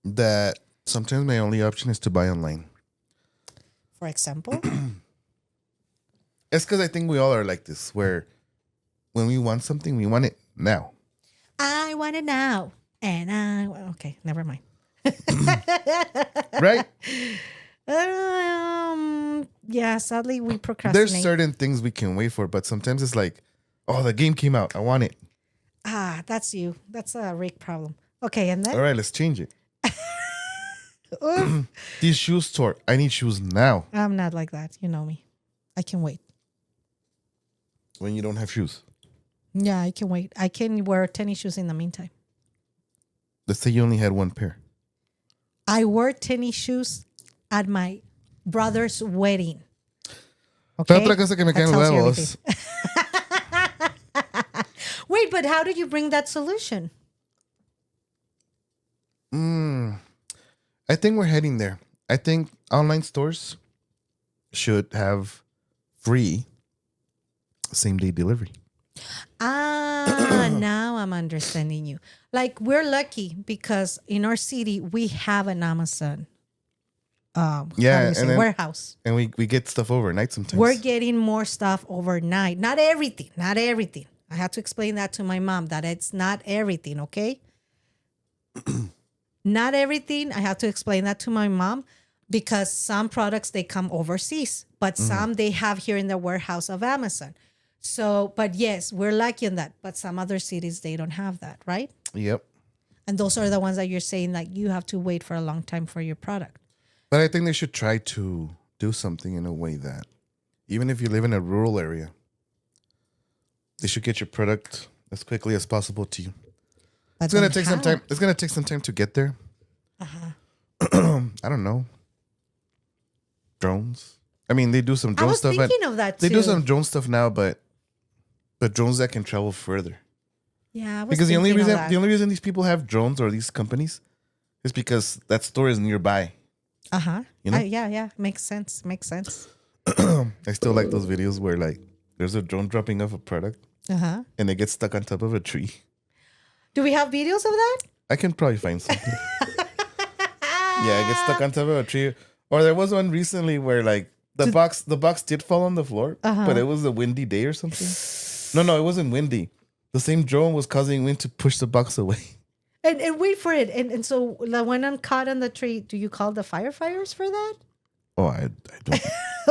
That sometimes my only option is to buy online. For example? It's because I think we all are like this, where when we want something, we want it now. I want it now. And okay, never mind. Right? Yeah, sadly we procrastinate. There's certain things we can wait for, but sometimes it's like, oh, the game came out. I want it. That's you. That's a Rick problem. Okay, and then? All right, let's change it. These shoes store. I need shoes now. I'm not like that. You know me. I can wait. When you don't have shoes. Yeah, I can wait. I can wear tennis shoes in the meantime. Let's say you only had one pair. I wore tennis shoes at my brother's wedding. Okay? Otra cosa que me caen los huevos. Wait, but how did you bring that solution? I think we're heading there. I think online stores should have free same-day delivery. No. Now I'm understanding you. Like we're lucky because in our city we have an Amazon. How do Yeah, you say and then warehouse? and we get stuff overnight sometimes. We're getting more stuff overnight. Not everything. Not everything. I have to explain that to my mom that it's not everything. Okay. Not everything. I have to explain that to my mom because some products they come overseas, but some they have here in the warehouse of Amazon. So, but yes, we're lucky in that. But some other cities they don't have that, right? Yep. And those are the ones that you're saying like you have to wait for a long time for your product. But I think they should try to do something in a way that even if you live in a rural area, they should get your product as quickly as possible to you. But It's gonna then take some how? time. It's gonna take some time to get there. I don't know. Drones. I mean, they do some I drone was stuff. thinking of that They too. do some drone stuff now, but drones that can travel further. Yeah, I was Because thinking of that. the only reason these people have drones or these companies is because that store is nearby. Uh-huh. You know? Yeah. Makes sense. Makes sense. I still like those videos where like there's a drone dropping off a product Uh-huh. and it gets stuck on top of a tree. Do we have videos of that? I can probably find something. Yeah, it gets stuck on top of a tree. Or there was one recently where like the box did fall on the floor, but it was a windy day or something. No, it wasn't windy. The same drone was causing wind to push the box away. And wait for it. And so like, when I'm caught on the tree, do you call the firefighters for that? Oh, I don't.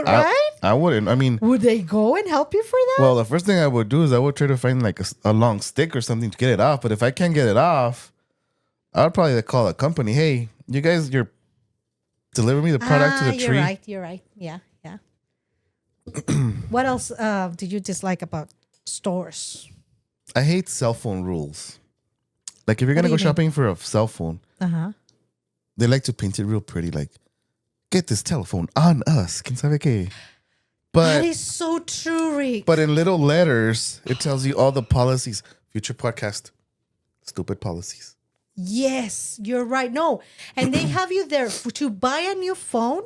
Right? I wouldn't. I mean, Would they go and help you for that? well, the first thing I would do is I would try to find like a long stick or something to get it off. But if I can't get it off, I would probably call a company. Hey, you're delivering me the product to the tree. You're right. Yeah. What else did you dislike about stores? I hate cell phone rules. Like if you're gonna do go you mean? shopping for a cell phone, Uh-huh. they like to paint it real pretty. Like, get this telephone on us. ¿Quién sabe qué? That But is so true, Rick. but in little letters, it tells you all the policies. Future podcast, stupid policies. Yes, you're right. No, and they have you there to buy a new phone.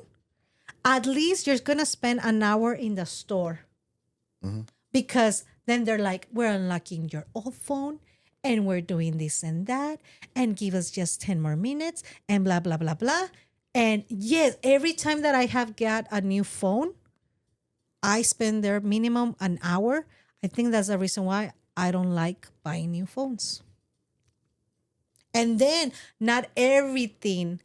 At least you're gonna spend an hour in the store because then they're like, we're unlocking your old phone and we're doing this and that and give us just 10 more minutes and blah blah blah blah. And yes, every time that I have got a new phone, I spend there minimum an hour. I think that's the reason why I don't like buying new phones. And then not everything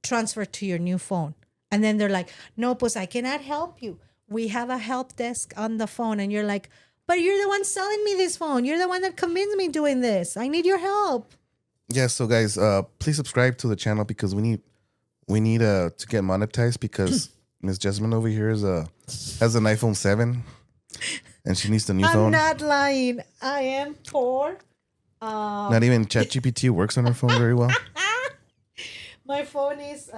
transferred to your new phone. And then they're like, no, pues I cannot help you. We have a help desk on the phone. And you're like, but you're the one selling me this phone. You're the one that convinced me doing this. I need your help. Yeah, so guys, please subscribe to the channel because we need to get monetized because Miss Jasmine over here has an iPhone 7 and she needs the new I'm phone. not lying. I am poor. Not even ChatGPT works on her phone very well. My phone is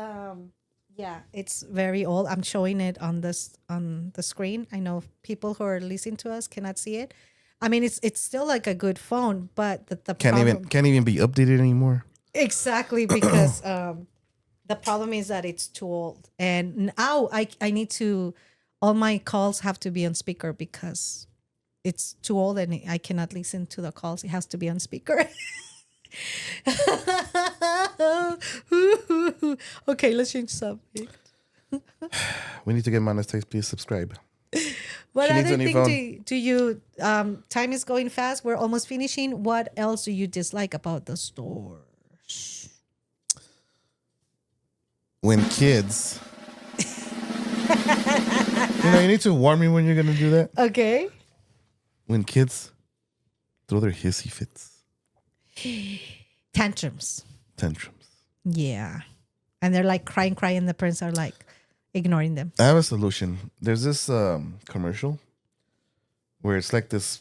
it's very old. I'm showing it on the screen. I know people who are listening to us cannot see it. I mean, it's still like a good phone, but the problem Can't even be updated anymore. exactly because the problem is that it's too old, and now I need to all my calls have to be on speaker because it's too old and I cannot listen to the calls. It has to be on speaker. Okay, let's change subject. We need to get monetized. Please subscribe. What She needs other a new thing do you time is going fast. We're almost finishing. What else do you dislike about the store? When kids, you need to warn me when you're gonna do that. Okay. When kids throw their hissy fits, Tantrums. tantrums. Yeah. And they're like crying, and the parents are like ignoring them. I have a solution. There's this commercial where it's like this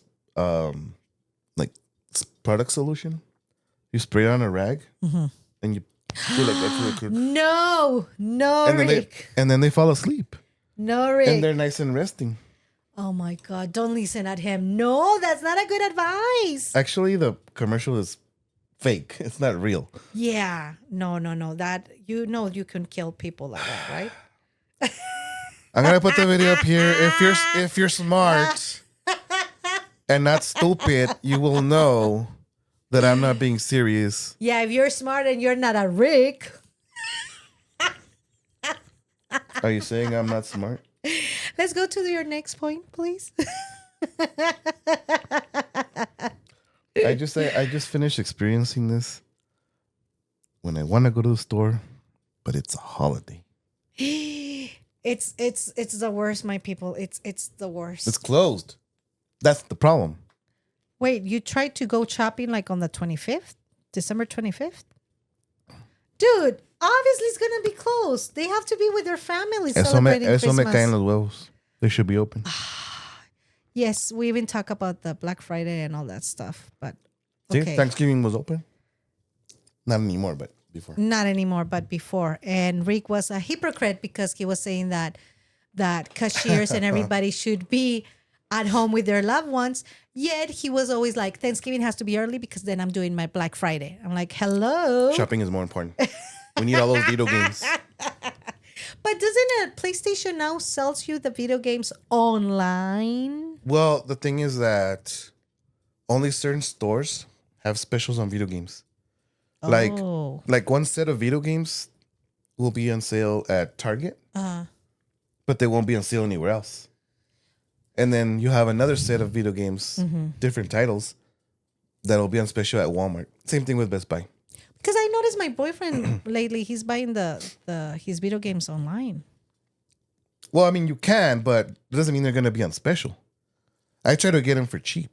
product solution. You spray it on a rag and you do like that to the kid. No, And then Rick. they fall asleep. No, Rick. And they're nice and resting. Oh my God. Don't listen at him. No, that's not a good advice. Actually, the commercial is fake. It's not real. Yeah. No. That, you can kill people like that, right? I'm gonna put the video up here. If you're smart, and not stupid, you will know that I'm not being serious. Yeah, if you're smart and you're not a Rick. Are you saying I'm not smart? Let's go to your next point, please. I just finished experiencing this when I want to go to the store, but it's a holiday. It's the worst, my people. It's the worst. It's closed. That's the problem. Wait, you tried to go shopping like on the 25th? December 25th? Dude, obviously it's going to be closed. They have to be with their families celebrating Eso me Christmas. caen los huevos. They should be open. Yes, we even talk about the Black Friday and all that stuff. But See, okay. Thanksgiving was open. Not anymore, but before. Not anymore, but before. And Rick was a hypocrite because he was saying that cashiers and everybody should be at home with their loved ones. Yet he was always like, Thanksgiving has to be early because then I'm doing my Black Friday. I'm like, hello. Shopping is more important. We need all those video games. But doesn't a PlayStation now sells you the video games online? Well, the thing is that only certain stores have specials on video games. Oh. Like one set of video games will be on sale at Target, but they won't be on sale anywhere else. And then you have another set of video games, different titles, that'll be on special at Walmart. Same thing with Best Buy. Because I noticed my boyfriend lately, he's buying his video games online. Well, I mean, you can, but it doesn't mean they're going to be on special. I try to get them for cheap.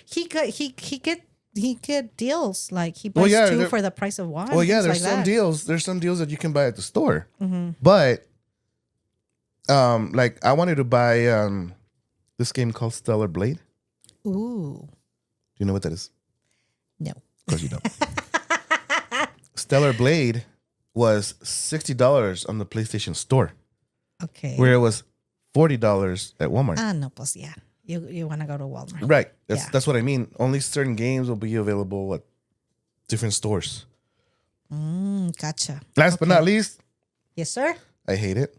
He get deals, like he buys two for the price of one. Well, yeah, things there's like some that. deals. There's some deals that you can buy at the store. But like I wanted to buy this game called Stellar Blade. Ooh. Do you know what that is? No. Of course you don't. Stellar Blade was $60 on the PlayStation Store, Okay. where it was $40 at Walmart. No, pues yeah. You want to go to Walmart. Right. That's what I mean. Only certain games will be available at different stores. Gotcha. Last but not least, Yes, sir. I hate it.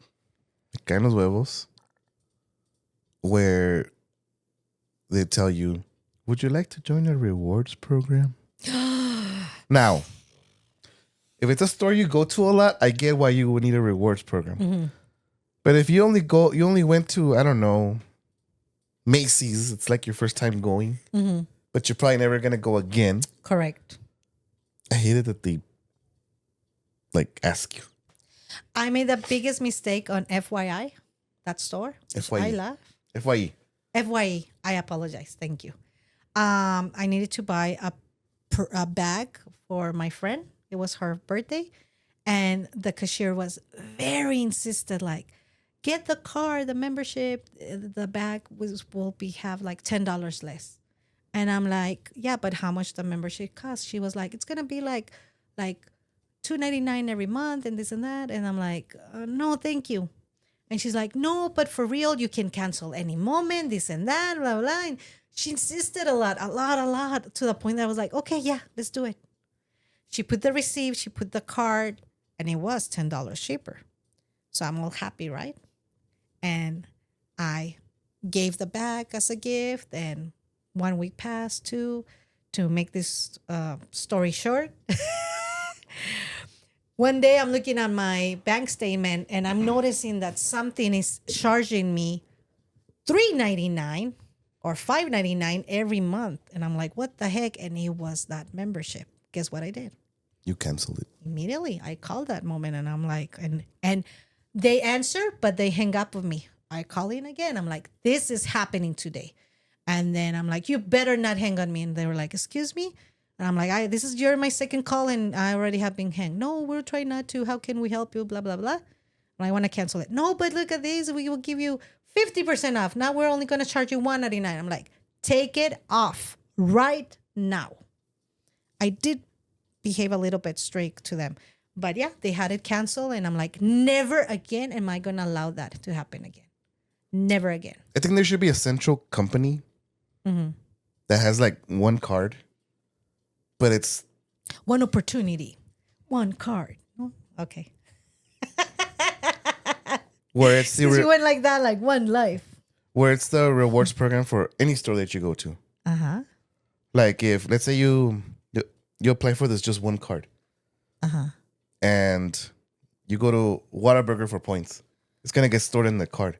Me caen los huevos. Where they tell you, would you like to join a rewards program? Now, if it's a store you go to a lot, I get why you would need a rewards program. But if you only went to, I don't know, Macy's, it's like your first time going, but you're probably never going to go again. Correct. I hate it that they like ask you. I made the biggest mistake on FYI, that store. Which FYE. I love. FYE. FYE. I apologize. Thank you. I needed to buy a bag for my friend. It was her birthday. And the cashier was very insistent, like, get the card, the membership, the bag will have like $10 less. And I'm like, yeah, but how much the membership costs? She was like, it's gonna be like $2.99 every month and this and that. And I'm like, no, thank you. And she's like, no, but for real, you can cancel any moment, this and that, blah, blah, blah. And she insisted a lot, to the point that I was like, okay, yeah, let's do it. She put the receipt, she put the card, and it was $10 cheaper. So I'm all happy, right? And I gave the bag as a gift, and 1 week passed to make this story short. One day I'm looking at my bank statement and I'm noticing that something is charging me $3.99 or $5.99 every month. And I'm like, what the heck? And it was that membership. Guess what I did? You canceled it. Immediately. I called that moment and I'm like, and they answer, but they hang up with me. I call in again. I'm like, this is happening today. And then I'm like, you better not hang on me. And they were like, excuse me? And I'm like, this is my second call and I already have been hanged. No, we're trying not to. How can we help you? Blah, blah, blah. And I want to cancel it. No, but look at this. We will give you 50% off. Now we're only going to charge you $1.99. I'm like, take it off right now. I did behave a little bit strict to them. But yeah, they had it canceled. And I'm like, never again am I going to allow that to happen again. Never again. I think there should be a central company that has like one card, but it's one opportunity, one card. Oh, okay. where it's You went like that, like one life. where it's the rewards program for any store that you go to. Like if let's say you apply for this just one card, and you go to Whataburger for points, it's gonna get stored in the card.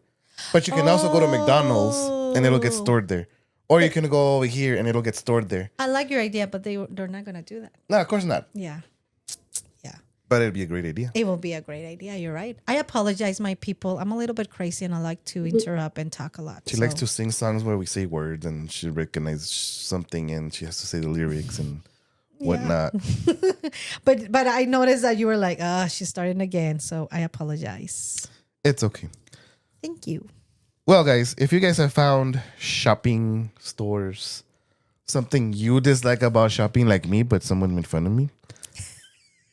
But you can also go to McDonald's and it'll get stored there, or you can go over here and it'll get stored there. I like your idea, but they're not gonna do that. No, of course not. Yeah. Yeah. But it'd be a great idea. It will be a great idea. You're right. I apologize, my people. I'm a little bit crazy and I like to interrupt and talk a lot. She likes to sing songs where we say words and she recognizes something and she has to say the lyrics and whatnot. But I noticed that you were like, she's starting again. So I apologize. It's okay. Thank you. Well, guys, if you guys have found shopping stores something you dislike about shopping like me, but someone made fun of me,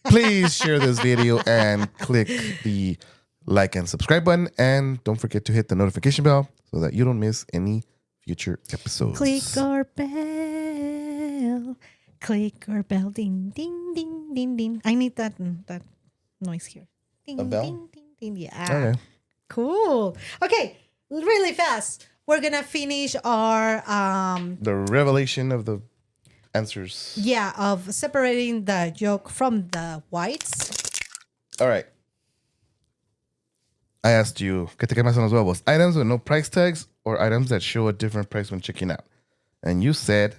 please share this video and click the like and subscribe button. And don't forget to hit the notification bell so that you don't miss any future episodes. Click our bell. Click our bell. Ding, ding, ding, ding, ding. I need that noise here. Ding, A bell? ding, ding, ding. Yeah. Okay. Cool. Okay. Really fast. We're going to finish our The revelation of the answers. of separating the yolk from the whites. All right. I asked you, ¿qué te quemas en los huevos? Items with no price tags or items that show a different price when checking out? And you said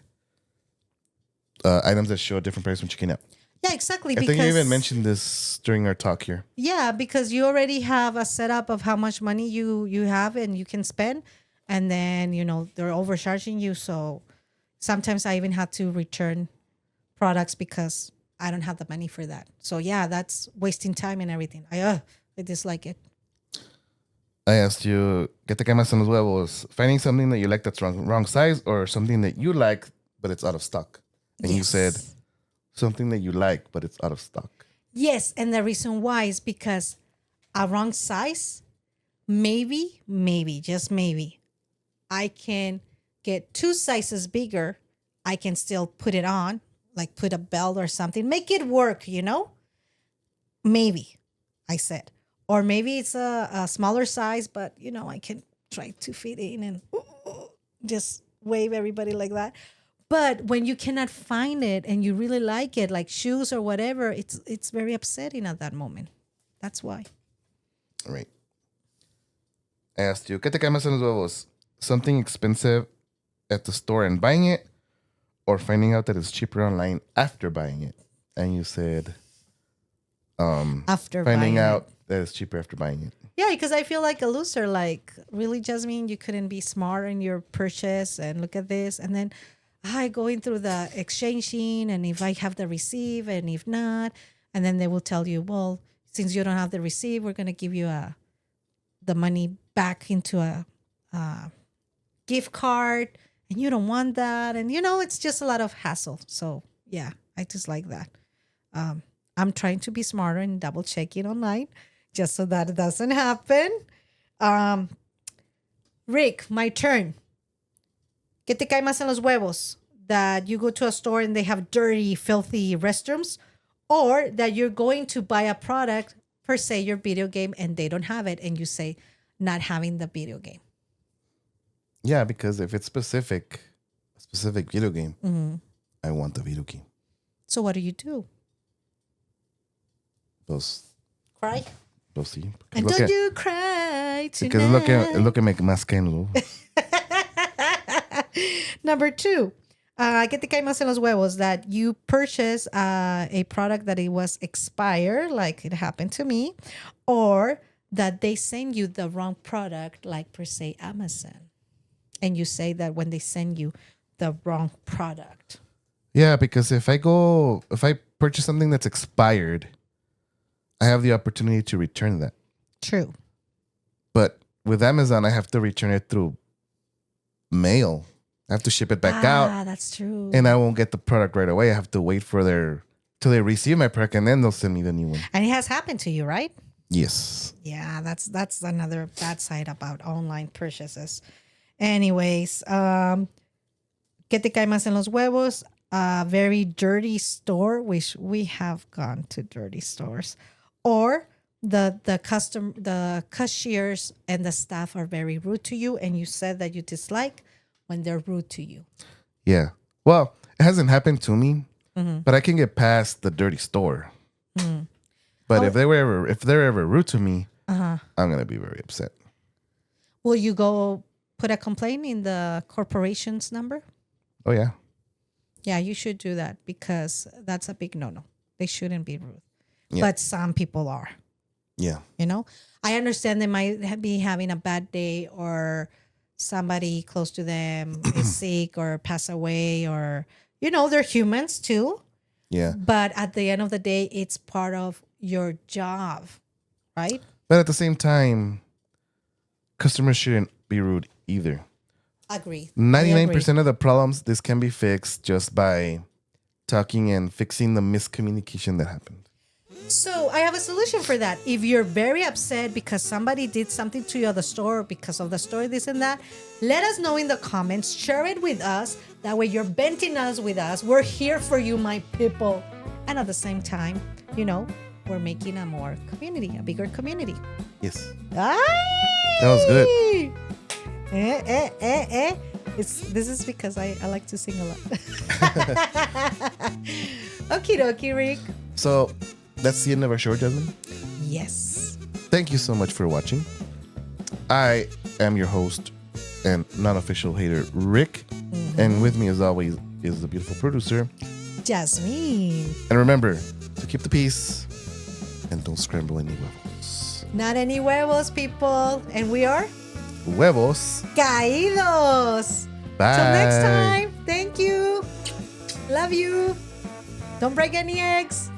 items that show a different price when checking out. Yeah, exactly. I think you even mentioned this during our talk here. Yeah, because you already have a setup of how much money you have and you can spend. And then, they're overcharging you. So sometimes I even have to return products because I don't have the money for that. So yeah, that's wasting time and everything. I dislike it. I asked you, ¿qué te quemas en los huevos? Finding something that you like that's wrong size or something that you like but it's out of stock. And you said something that you like but it's out of stock. Yes, and the reason why is because a wrong size, maybe, just maybe, I can get 2 sizes bigger. I can still put it on, like put a belt or something, make it work, Maybe, I said. Or maybe it's a smaller size, but, I can try to fit in and just wave everybody like that. But when you cannot find it and you really like it, like shoes or whatever, it's very upsetting at that moment. That's why. All right. I asked you, ¿qué te quemas en los huevos? Something expensive at the store and buying it, or finding out that it's cheaper online after buying it? And you said, After finding buying out it. that it's cheaper after buying it. Yeah, because I feel like a loser. Like, really, Jasmine, you couldn't be smart in your purchase and look at this. And then I going through the exchanging and if I have the receipt and if not. And then they will tell you, well, since you don't have the receipt, we're going to give you the money back into a gift card. And you don't want that. And, it's just a lot of hassle. So, yeah, I just like that. I'm trying to be smarter and double checking online just so that it doesn't happen. Rick, my turn. ¿Qué te cae más en los huevos? That you go to a store and they have dirty, filthy restrooms, or that you're going to buy a product, per se, your video game, and they don't have it, and you say not having the video game. Yeah, because if it's a specific video game, I want the video game. So what do? Cry? Sí. And don't you cry tonight. Because es lo que me más cae en los huevos. Number 2, ¿qué te cae más en los huevos? That you purchase a product that it was expired, like it happened to me, or that they send you the wrong product, like per se Amazon. And you say that when they send you the wrong product. Yeah, because if I purchase something that's expired, I have the opportunity to return that. True. But with Amazon, I have to return it through mail. I have to ship it back out. That's true. And I won't get the product right away. I have to wait for till they receive my product and then they'll send me the new one. And it has happened to you, right? Yes. Yeah, that's another bad side about online purchases. Anyways, ¿qué te cae más en los huevos? A very dirty store, which we have gone to dirty stores, or the cashiers and the staff are very rude to you, and you said that you dislike when they're rude to you. Yeah. Well, it hasn't happened to me, but I can get past the dirty store. But if they're ever rude to me, I'm gonna be very upset. Will you go put a complaint in the corporation's number? Oh yeah. Yeah, you should do that because that's a big no-no. They shouldn't be rude. Yeah. But some people are. Yeah. You know, I understand they might be having a bad day or somebody close to them is sick or pass away or, they're humans too. Yeah. But at the end of the day, it's part of your job, right? But at the same time, customers shouldn't be rude either. Agree. 99% of the problems, this can be fixed just by talking and fixing the miscommunication that happened. So I have a solution for that. If you're very upset because somebody did something to you at the store because of the store, this and that, let us know in the comments. Share it with us. That way you're venting us with us. We're here for you, my people. And at the same time, we're making a bigger community. Yes. Aye! That was good. This is because I like to sing a lot. Okie dokie, Rick. So that's the end of our show, Jasmine. Yes. Thank you so much for watching. I am your host and non-official hater, Rick. And with me, as always, is the beautiful producer, Jasmine. And remember to keep the peace and don't scramble any huevos. Not any huevos, people. And we are Huevos Caídos. Bye. Till next time. Thank you. Love you. Don't break any eggs.